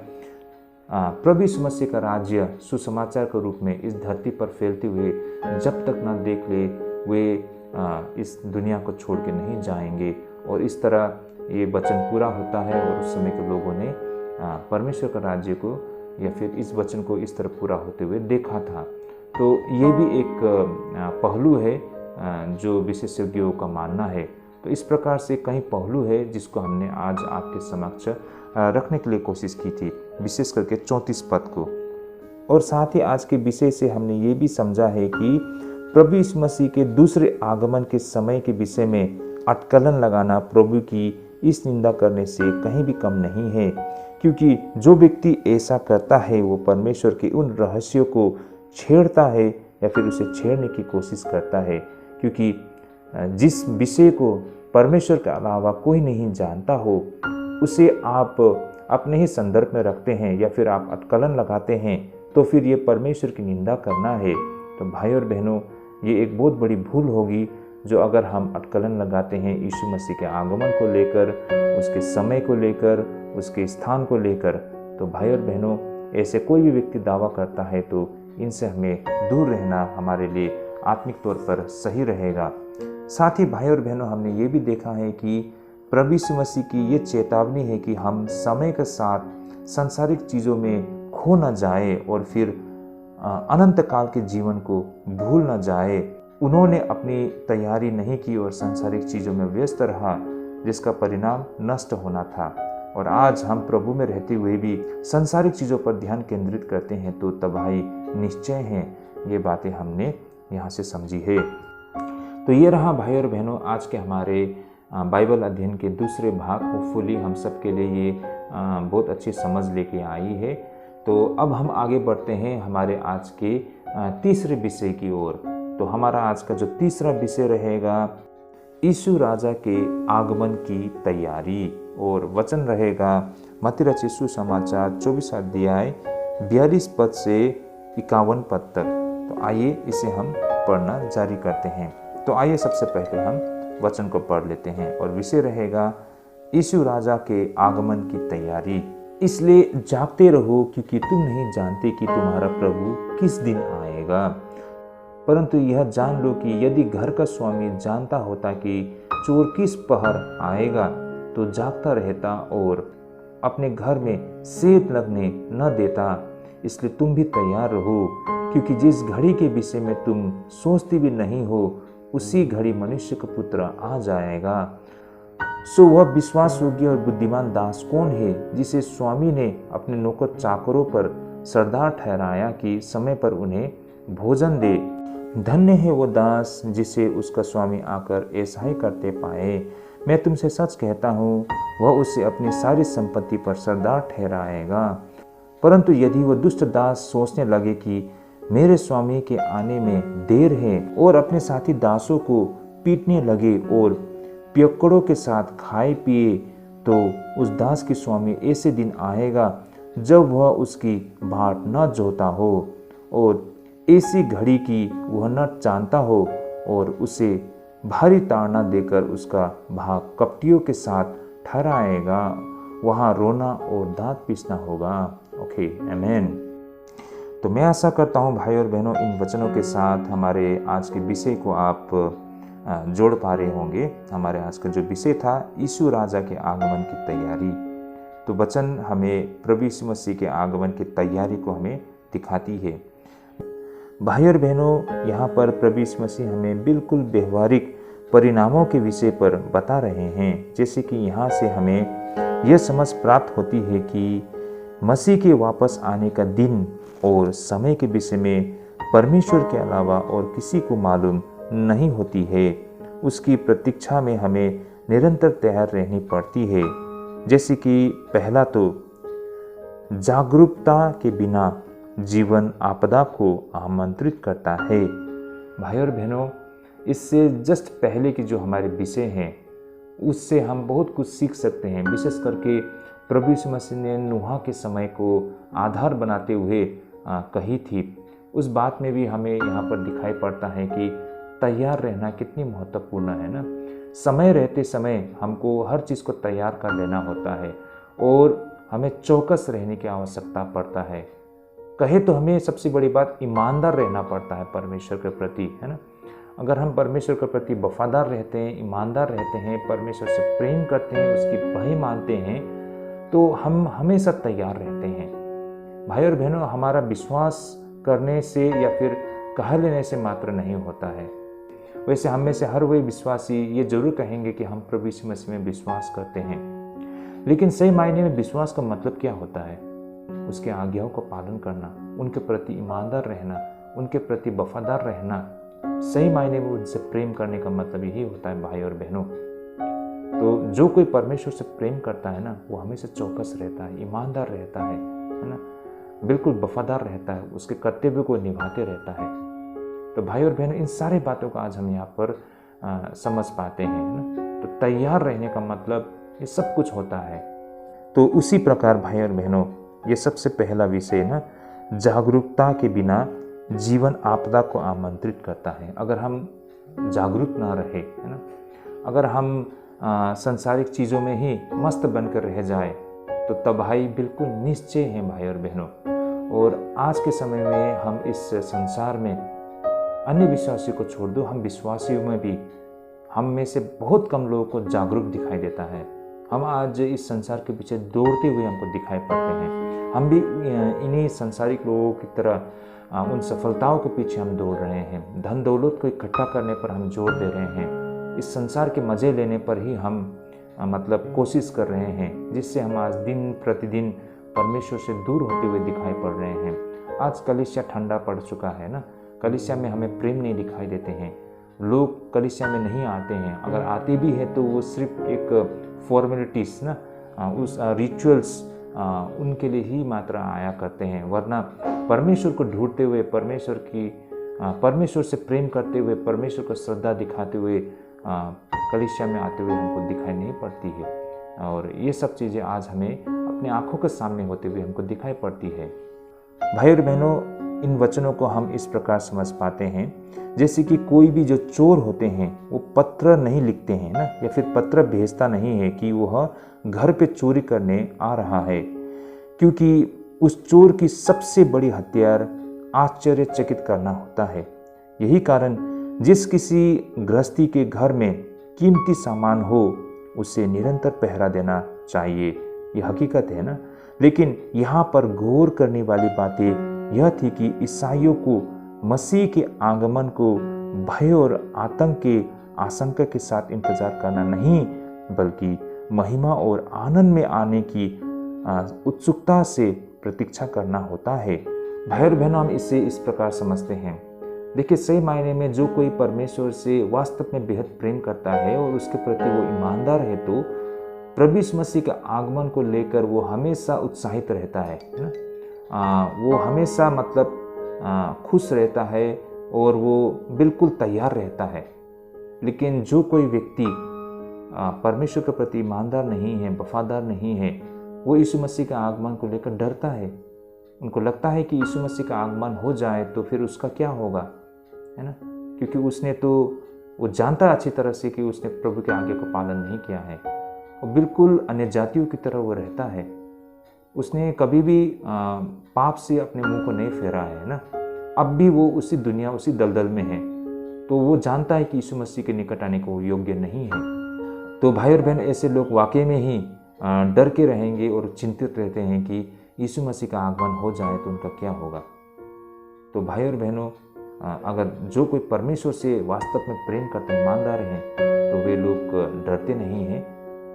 प्रभु यीशु मसीह का राज्य सुसमाचार के रूप में इस धरती पर फैलते हुए जब तक न देख ले वे इस दुनिया को छोड़ के नहीं जाएंगे। और इस तरह ये वचन पूरा होता है और उस समय के लोगों ने परमेश्वर का राज्य को या फिर इस वचन को इस तरह पूरा होते हुए देखा था। तो ये भी एक पहलू है जो विशेषज्ञों का मानना है। तो इस प्रकार से कई पहलू है जिसको हमने आज आपके समक्ष रखने के लिए कोशिश की थी, विशेष करके 34 पद को। और साथ ही आज के विषय से हमने ये भी समझा है कि प्रभु यीशु मसीह के दूसरे आगमन के समय के विषय में अटकलन लगाना प्रभु की इस निंदा करने से कहीं भी कम नहीं है, क्योंकि जो व्यक्ति ऐसा करता है वो परमेश्वर के उन रहस्यों को छेड़ता है या फिर उसे छेड़ने की कोशिश करता है। क्योंकि जिस विषय को परमेश्वर के अलावा कोई नहीं जानता हो उसे आप अपने ही संदर्भ में रखते हैं या फिर आप अटकलन लगाते हैं, तो फिर ये परमेश्वर की निंदा करना है। तो भाई और बहनों, ये एक बहुत बड़ी भूल होगी जो अगर हम अटकलन लगाते हैं यीशु मसीह के आगमन को लेकर, उसके समय को लेकर, उसके स्थान को लेकर। तो भाई और बहनों, ऐसे कोई भी व्यक्ति दावा करता है तो इनसे हमें दूर रहना हमारे लिए आत्मिक तौर पर सही रहेगा। साथ ही भाई और बहनों, हमने ये भी देखा है कि प्रभु यीशु मसीह की ये चेतावनी है कि हम समय के साथ सांसारिक चीज़ों में खो न जाए और फिर अनंत काल के जीवन को भूल न जाए। उन्होंने अपनी तैयारी नहीं की और सांसारिक चीज़ों में व्यस्त रहा, जिसका परिणाम नष्ट होना था। और आज हम प्रभु में रहते हुए भी सांसारिक चीज़ों पर ध्यान केंद्रित करते हैं तो तबाही निश्चय है। ये बातें हमने यहाँ से समझी है। तो ये रहा भाई और बहनों आज के हमारे बाइबल अध्ययन के दूसरे भाग। होपफुली हम सब के लिए ये बहुत अच्छी समझ लेके आई है। तो अब हम आगे बढ़ते हैं हमारे आज के तीसरे विषय की ओर। तो हमारा आज का जो तीसरा विषय रहेगा यीशु राजा के आगमन की तैयारी, और वचन रहेगा मत्ती रचित सुसमाचार 24 अध्याय 42 पद से 51 पद तक। तो आइए इसे हम पढ़ना जारी करते हैं। तो आइए सबसे पहले हम वचन को पढ़ लेते हैं और विषय रहेगा यीशु राजा के आगमन की तैयारी। इसलिए जागते रहो, क्योंकि तुम नहीं जानते कि तुम्हारा प्रभु किस दिन आएगा। परंतु यह जान लो कि यदि घर का स्वामी जानता होता कि चोर किस पहर आएगा तो जागता रहता और अपने घर में सेंध लगने न देता। इसलिए तुम भी तैयार रहो, क्योंकि जिस घड़ी के विषय में तुम सोचते भी नहीं हो उसी घड़ी मनुष्य का पुत्र आ जाएगा। सो वह विश्वास योग्य और बुद्धिमान दास कौन है जिसे स्वामी ने अपने नौकर चाकरों पर सरदार ठहराया कि समय पर उन्हें भोजन दे। धन्य है वो दास जिसे उसका स्वामी आकर ऐसा ही करते पाए। मैं तुमसे सच कहता हूँ, वह उसे अपनी सारी संपत्ति पर सरदार ठहराएगा। परंतु यदि वह दुष्ट दास सोचने लगे कि मेरे स्वामी के आने में देर है और अपने साथी दासों को पीटने लगे और पियक्कड़ों के साथ खाए पिए, तो उस दास के स्वामी ऐसे दिन आएगा जब वह उसकी बाट न जोता हो और ऐसी घड़ी की वह न जानता हो और उसे भारी ताड़ना देकर उसका भाग कपटियों के साथ ठहराएगा। वहाँ रोना और दांत पीसना होगा। ओके, आमीन। तो मैं आशा करता हूँ भाई और बहनों, इन वचनों के साथ हमारे आज के विषय को आप जोड़ पा रहे होंगे। हमारे आज का जो विषय था यीशु राजा के आगमन की तैयारी। तो वचन हमें प्रभु यीशु मसीह के आगमन की तैयारी को हमें दिखाती है। भाई और बहनों, यहाँ पर प्रभु यीशु मसीह हमें बिल्कुल व्यवहारिक परिणामों के विषय पर बता रहे हैं। जैसे कि यहाँ से हमें यह समझ प्राप्त होती है कि मसीह के वापस आने का दिन और समय के विषय में परमेश्वर के अलावा और किसी को मालूम नहीं होती है। उसकी प्रतीक्षा में हमें निरंतर तैयार रहनी पड़ती है। जैसे कि पहला तो जागरूकता के बिना जीवन आपदा को आमंत्रित करता है। भाई और बहनों, इससे जस्ट पहले की जो हमारे विषय हैं उससे हम बहुत कुछ सीख सकते हैं। विशेष करके प्रभु यीशु मसीह ने नूह के समय को आधार बनाते हुए कही थी। उस बात में भी हमें यहाँ पर दिखाई पड़ता है कि तैयार रहना कितनी महत्वपूर्ण है ना। समय रहते समय हमको हर चीज़ को तैयार कर लेना होता है और हमें चौकस रहने की आवश्यकता पड़ता है। कहे तो हमें सबसे बड़ी बात ईमानदार रहना पड़ता है परमेश्वर के प्रति, है ना। अगर हम परमेश्वर के प्रति वफादार रहते हैं, ईमानदार रहते हैं, परमेश्वर से प्रेम करते हैं, उसकी भय मानते हैं, तो हम हमेशा तैयार रहते हैं। भाई और बहनों, हमारा विश्वास करने से या फिर कह लेने से मात्र नहीं होता है। वैसे हम में से हर वही विश्वासी ये जरूर कहेंगे कि हम प्रभु यीशु मसीह में विश्वास करते हैं, लेकिन सही मायने में विश्वास का मतलब क्या होता है? उसके आज्ञाओं का पालन करना, उनके प्रति ईमानदार रहना, उनके प्रति वफादार रहना। सही मायने में उनसे प्रेम करने का मतलब यही होता है भाई और बहनों। तो जो कोई परमेश्वर से प्रेम करता है ना, वो हमेशा चौकस रहता है, ईमानदार रहता है ना, बिल्कुल वफादार रहता है, उसके कर्तव्य को निभाते रहता है। तो भाई और बहनों, इन सारी बातों को आज हम यहाँ पर समझ पाते हैं ना। तो तैयार रहने का मतलब ये सब कुछ होता है। तो उसी प्रकार भाई और बहनों, ये सबसे पहला विषय ना, जागरूकता के बिना जीवन आपदा को आमंत्रित करता है। अगर हम जागरूक ना रहे, है ना, अगर हम संसारिक चीज़ों में ही मस्त बनकर रह जाए तो तबाही बिल्कुल निश्चय है भाई और बहनों। और आज के समय में हम इस संसार में अन्य विश्वासियों को छोड़ दो, हम विश्वासियों में भी हम में से बहुत कम लोगों को जागरूक दिखाई देता है। हम आज इस संसार के पीछे दौड़ते हुए हमको दिखाई पड़ते हैं। हम भी इन्हीं संसारिक लोगों की तरह उन सफलताओं के पीछे हम दौड़ रहे हैं। धन दौलत को इकट्ठा करने पर हम जोर दे रहे हैं। इस संसार के मज़े लेने पर ही हम मतलब कोशिश कर रहे हैं, जिससे हम आज दिन प्रतिदिन परमेश्वर से दूर होते हुए दिखाई पड़ रहे हैं। आज कलीसिया ठंडा पड़ चुका है ना। कलीसिया में हमें प्रेम नहीं दिखाई देते हैं। लोग कलीसिया में नहीं आते हैं। अगर आते भी हैं तो वो सिर्फ एक फॉर्मेलिटीज़ ना, उस रिचुअल्स उनके लिए ही मात्र आया करते हैं। वरना परमेश्वर को ढूंढते हुए, परमेश्वर से प्रेम करते हुए, परमेश्वर को श्रद्धा दिखाते हुए कलीसिया में आते हुए हमको दिखाई नहीं पड़ती है। और ये सब चीज़ें आज हमें अपनी आंखों के सामने होते हुए हमको दिखाई पड़ती है। भाई और बहनों, इन वचनों को हम इस प्रकार समझ पाते हैं, जैसे कि कोई भी जो चोर होते हैं वो पत्र नहीं लिखते हैं ना, या फिर पत्र भेजता नहीं है कि वह घर पे चोरी करने आ रहा है, क्योंकि उस चोर की सबसे बड़ी हथियार आश्चर्यचकित करना होता है। यही कारण जिस किसी गृहस्थी के घर में कीमती सामान हो उसे निरंतर पहरा देना चाहिए। ये हकीकत है ना। लेकिन यहाँ पर गौर करने वाली बातें यह थी कि ईसाइयों को मसीह के आगमन को भय और आतंक के आशंका के साथ इंतजार करना नहीं, बल्कि महिमा और आनंद में आने की उत्सुकता से प्रतीक्षा करना होता है। भाई और बहनों, हम इसे इस प्रकार समझते हैं। देखिए, सही मायने में जो कोई परमेश्वर से वास्तव में बेहद प्रेम करता है और उसके प्रति वो ईमानदार है, तो प्रभु यीशु मसीह के आगमन को लेकर वो हमेशा उत्साहित रहता है ना। वो हमेशा मतलब खुश रहता है और वो बिल्कुल तैयार रहता है। लेकिन जो कोई व्यक्ति परमेश्वर के प्रति ईमानदार नहीं है, वफादार नहीं है, वो यीशु मसीह के आगमन को लेकर डरता है। उनको लगता है कि यीशु मसीह का आगमन हो जाए तो फिर उसका क्या होगा, है ना, क्योंकि उसने तो वो जानता अच्छी तरह से कि उसने प्रभु के आज्ञा को पालन नहीं किया है और बिल्कुल अन्य जातियों की तरह वो रहता है। उसने कभी भी पाप से अपने मुंह को नहीं फेरा है ना। अब भी वो उसी दुनिया, उसी दलदल में है, तो वो जानता है कि यीशु मसीह के निकट आने को योग्य नहीं है। तो भाई और बहन, ऐसे लोग वाकई में ही डर के रहेंगे और चिंतित रहते हैं कि यीशु मसीह का आगमन हो जाए तो उनका क्या होगा। तो भाई और बहनों, अगर जो कोई परमेश्वर से वास्तव में प्रेम करते ईमानदार हैं तो वे लोग डरते नहीं हैं,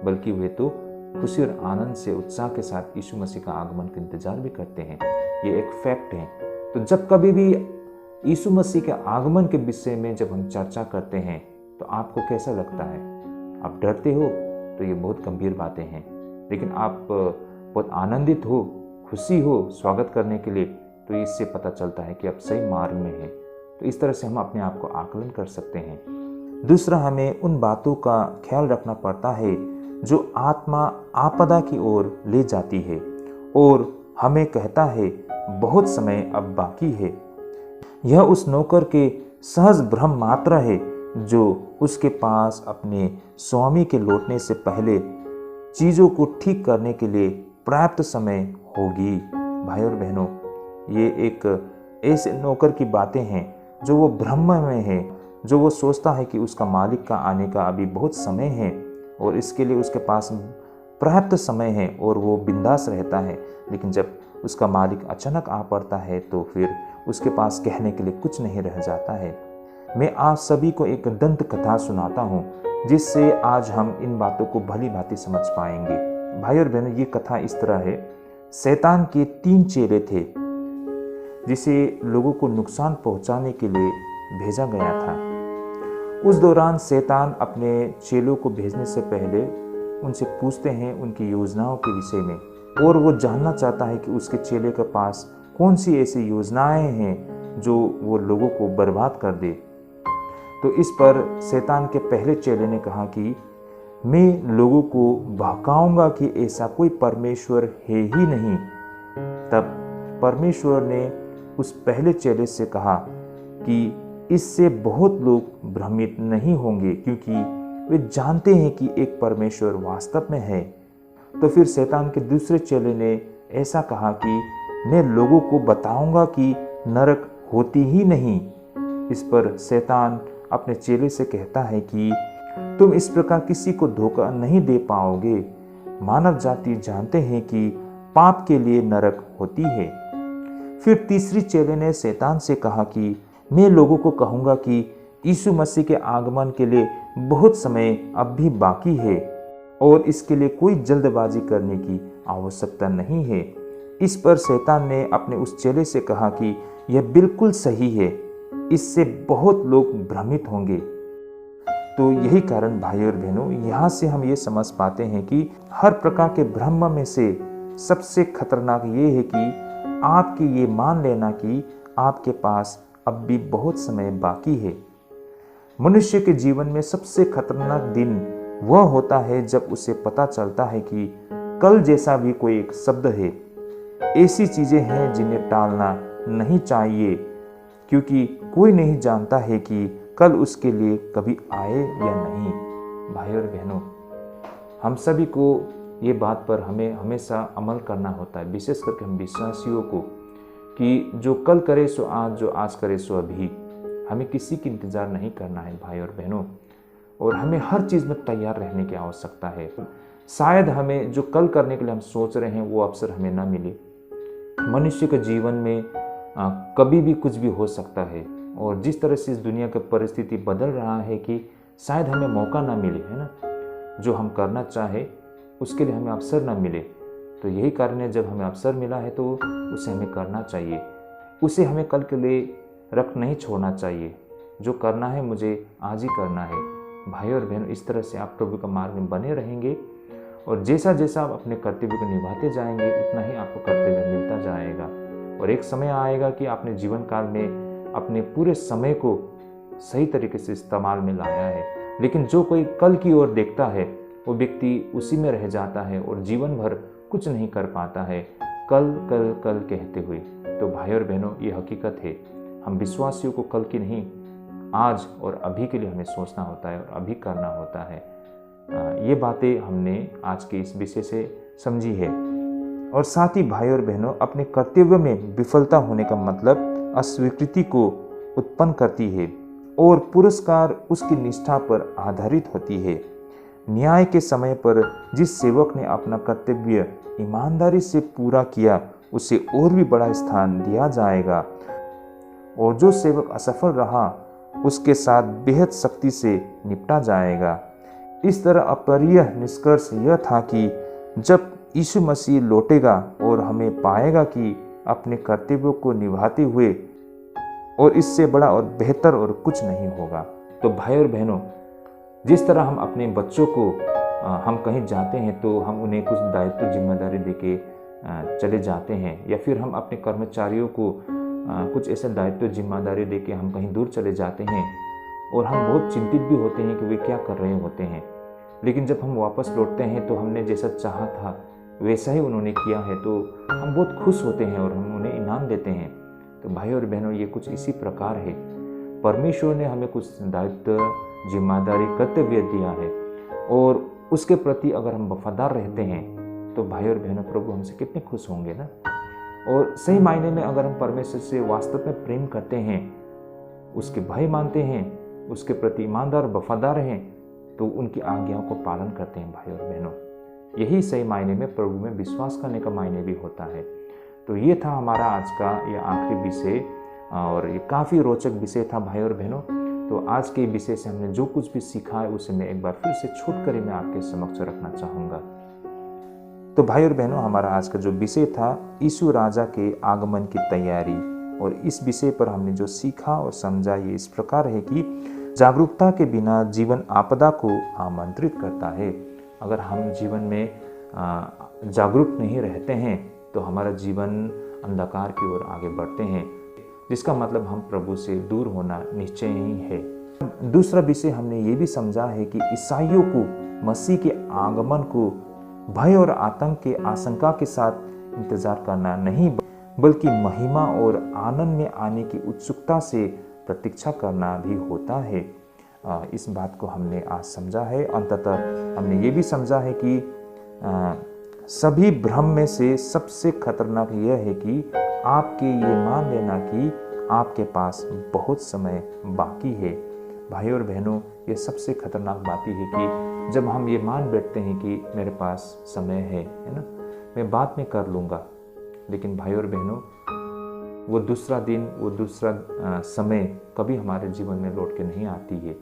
बल्कि वे तो खुशी और आनंद से, उत्साह के साथ यीशु मसीह का आगमन का इंतजार भी करते हैं। ये एक फैक्ट है। तो जब कभी भी यीशु मसीह के आगमन के विषय में जब हम चर्चा करते हैं तो आपको कैसा लगता है? आप डरते हो तो ये बहुत गंभीर बातें हैं, लेकिन आप बहुत आनंदित हो, खुशी हो स्वागत करने के लिए, तो इससे पता चलता है कि आप सही मार्ग में हैं। तो इस तरह से हम अपने आप को आकलन कर सकते हैं। दूसरा, हमें उन बातों का ख्याल रखना पड़ता है जो आत्मा आपदा की ओर ले जाती है और हमें कहता है बहुत समय अब बाकी है। यह उस नौकर के सहज भ्रम मात्र है जो उसके पास अपने स्वामी के लौटने से पहले चीज़ों को ठीक करने के लिए पर्याप्त समय होगी। भाई और बहनों, ये एक ऐसे नौकर की बातें हैं जो वो भ्रम में है, जो वो सोचता है कि उसका मालिक का आने का अभी बहुत समय है और इसके लिए उसके पास पर्याप्त समय है और वो बिंदास रहता है। लेकिन जब उसका मालिक अचानक आ पड़ता है तो फिर उसके पास कहने के लिए कुछ नहीं रह जाता है। मैं आज सभी को एक दंत कथा सुनाता हूँ जिससे आज हम इन बातों को भली भांति समझ पाएंगे। भाई और बहनों, ये कथा इस तरह है। शैतान के 3 चेले थे जिसे लोगों को नुकसान पहुंचाने के लिए भेजा गया था। उस दौरान शैतान अपने चेलों को भेजने से पहले उनसे पूछते हैं उनकी योजनाओं के विषय में, और वो जानना चाहता है कि उसके चेले के पास कौन सी ऐसी योजनाएं हैं जो वो लोगों को बर्बाद कर दे। तो इस पर शैतान के पहले चेले ने कहा कि मैं लोगों को बहकाऊंगा कि ऐसा कोई परमेश्वर है ही नहीं। तब परमेश्वर ने उस पहले चेले से कहा कि इससे बहुत लोग भ्रमित नहीं होंगे क्योंकि वे जानते हैं कि एक परमेश्वर वास्तव में है। तो फिर शैतान के दूसरे चेले ने ऐसा कहा कि मैं लोगों को बताऊंगा कि नरक होती ही नहीं। इस पर शैतान अपने चेले से कहता है कि तुम इस प्रकार किसी को धोखा नहीं दे पाओगे। मानव जाति जानते हैं कि पाप के लिए नरक होती है। फिर तीसरी चेले ने शैतान से कहा कि मैं लोगों को कहूंगा कि यीशु मसीह के आगमन के लिए बहुत समय अब भी बाकी है और इसके लिए कोई जल्दबाजी करने की आवश्यकता नहीं है। इस पर शैतान ने अपने उस चेले से कहा कि यह बिल्कुल सही है, इससे बहुत लोग भ्रमित होंगे। तो यही कारण भाई और बहनों, यहाँ से हम ये समझ पाते हैं कि हर प्रकार के भ्रम में से सबसे खतरनाक ये है कि आपकी ये मान लेना कि आपके पास अब भी बहुत समय बाकी है। मनुष्य के जीवन में सबसे खतरनाक दिन वह होता है जब उसे पता चलता है कि कल जैसा भी कोई एक शब्द है। ऐसी चीजें हैं जिन्हें टालना नहीं चाहिए क्योंकि कोई नहीं जानता है कि कल उसके लिए कभी आए या नहीं। भाई और बहनों, हम सभी को ये बात पर हमें हमेशा अमल करना होता है, विशेष करके हम विश्वासियों को, कि जो कल करे सो आज, जो आज करे सो अभी। हमें किसी की इंतज़ार नहीं करना है भाई और बहनों, और हमें हर चीज़ में तैयार रहने की आवश्यकता है। शायद हमें जो कल करने के लिए हम सोच रहे हैं वो अवसर हमें ना मिले। मनुष्य के जीवन में कभी भी कुछ भी हो सकता है, और जिस तरह से इस दुनिया की परिस्थिति बदल रहा है कि शायद हमें मौका ना मिले, है ना, जो हम करना चाहे उसके लिए हमें अवसर ना मिले। तो यही कारण है, जब हमें अवसर मिला है तो उसे हमें करना चाहिए, उसे हमें कल के लिए रख नहीं छोड़ना चाहिए। जो करना है मुझे आज ही करना है। भाई और बहनों, इस तरह से आप प्रभु का मार्ग में बने रहेंगे, और जैसा जैसा आप अपने कर्तव्य को निभाते जाएंगे उतना ही आपको कर्तव्य मिलता जाएगा। और एक समय आएगा कि आपने जीवन काल में अपने पूरे समय को सही तरीके से इस्तेमाल में लाया है, लेकिन जो कोई कल की ओर देखता है वो व्यक्ति उसी में रह जाता है और जीवन भर कुछ नहीं कर पाता है, कल कल कल कहते हुए। तो भाई और बहनों, ये हकीकत है, हम विश्वासियों को कल की नहीं, आज और अभी के लिए हमें सोचना होता है और अभी करना होता है। ये बातें हमने आज के इस विषय से समझी है। और साथ ही भाई और बहनों, अपने कर्तव्य में विफलता होने का मतलब अस्वीकृति को उत्पन्न करती है और पुरस्कार उसकी निष्ठा पर आधारित होती है। न्याय के समय पर जिस सेवक ने अपना कर्तव्य ईमानदारी से पूरा किया उसे और भी बड़ा स्थान दिया जाएगा, और जो सेवक असफल रहा उसके साथ बेहद सख्ती से निपटा जाएगा। इस तरह अपरिय निष्कर्ष यह था कि जब यीशु मसीह लौटेगा और हमें पाएगा कि अपने कर्तव्यों को निभाते हुए, और इससे बड़ा और बेहतर और कुछ नहीं होगा। तो भाई और बहनों, जिस तरह हम अपने बच्चों को हम कहीं जाते हैं तो हम उन्हें कुछ दायित्व जिम्मेदारी देके चले जाते हैं, या फिर हम अपने कर्मचारियों को कुछ ऐसे दायित्व जिम्मेदारी देके हम कहीं दूर चले जाते हैं और हम बहुत चिंतित भी होते हैं कि वे क्या कर रहे होते हैं। लेकिन जब हम वापस लौटते हैं तो हमने जैसा चाहा था वैसा ही उन्होंने किया है, तो हम बहुत खुश होते हैं और हम उन्हें इनाम देते हैं। तो भाई और बहनों, ये कुछ इसी प्रकार है। परमेश्वर ने हमें कुछ दायित्व जिम्मेदारी कर्तव्य दिया है और उसके प्रति अगर हम वफादार रहते हैं तो भाई और बहनों, प्रभु हमसे कितने खुश होंगे ना। और सही मायने में अगर हम परमेश्वर से वास्तव में प्रेम करते हैं, उसके भय मानते हैं, उसके प्रति ईमानदार वफादार हैं, तो उनकी आज्ञाओं को पालन करते हैं भाई और बहनों। यही सही मायने में प्रभु में विश्वास करने का मायने भी होता है। तो ये था हमारा आज का ये आखिरी विषय, और ये काफ़ी रोचक विषय था भाई और बहनों। तो आज के विषय से हमने जो कुछ भी सीखा है उसे मैं एक बार फिर से छोट कर मैं आपके समक्ष रखना चाहूँगा। तो भाई और बहनों, हमारा आज का जो विषय था यीशु राजा के आगमन की तैयारी, और इस विषय पर हमने जो सीखा और समझा ये इस प्रकार है कि जागरूकता के बिना जीवन आपदा को आमंत्रित करता है। अगर हम जीवन में जागरूक नहीं रहते हैं तो हमारा जीवन अंधकार की ओर आगे बढ़ते हैं, जिसका मतलब हम प्रभु से दूर होना निश्चय ही है। दूसरा विषय हमने ये भी समझा है कि ईसाइयों को मसीह के आगमन को भय और आतंक के आशंका के साथ इंतजार करना नहीं, बल्कि महिमा और आनंद में आने की उत्सुकता से प्रतीक्षा करना भी होता है। इस बात को हमने आज समझा है। अंततः हमने ये भी समझा है कि सभी भ्रम में से सबसे खतरनाक यह है कि आपके ये मान लेना कि आपके पास बहुत समय बाकी है। भाई और बहनों, ये सबसे खतरनाक बात ही है कि जब हम ये मान बैठते हैं कि मेरे पास समय है ना, मैं बाद में कर लूँगा। लेकिन भाई और बहनों, वो दूसरा दिन, वो दूसरा समय कभी हमारे जीवन में लौट के नहीं आती है।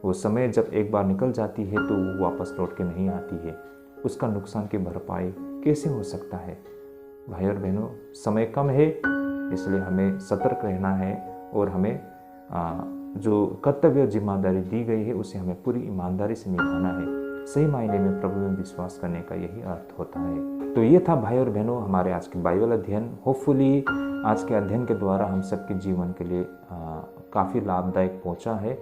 वो समय जब एक बार निकल जाती है तो वो वापस लौट के नहीं आती है। उसका नुकसान की भरपाई कैसे हो सकता है? भाई और बहनों, समय कम है, इसलिए हमें सतर्क रहना है और हमें जो कर्तव्य जिम्मेदारी दी गई है उसे हमें पूरी ईमानदारी से निभाना है। सही मायने में प्रभु में विश्वास करने का यही अर्थ होता है। तो ये था भाई और बहनों हमारे आज के बाइबल अध्ययन। होपफुली आज के अध्ययन के द्वारा हम सबके जीवन के लिए काफ़ी लाभदायक पहुंचा है।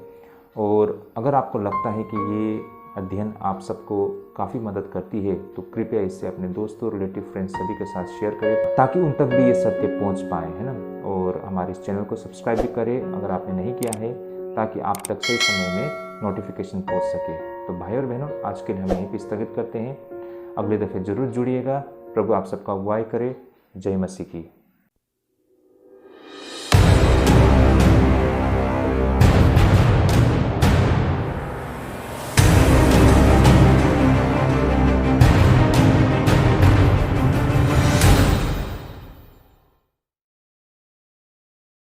और अगर आपको लगता है कि ये अध्ययन आप सबको काफ़ी मदद करती है तो कृपया इसे अपने दोस्तों, रिलेटिव, फ्रेंड्स सभी के साथ शेयर करें ताकि उन तक भी ये सत्य पहुंच पाए, है ना। और हमारे इस चैनल को सब्सक्राइब भी करें अगर आपने नहीं किया है, ताकि आप तक सही समय में नोटिफिकेशन पहुंच सके। तो भाई और बहनों, आज के लिए हम यहीं पर स्थगित करते हैं। अगले दफ़े जरूर जुड़िएगा। प्रभु आप सबका अगुवाई करे। जय मसीह की।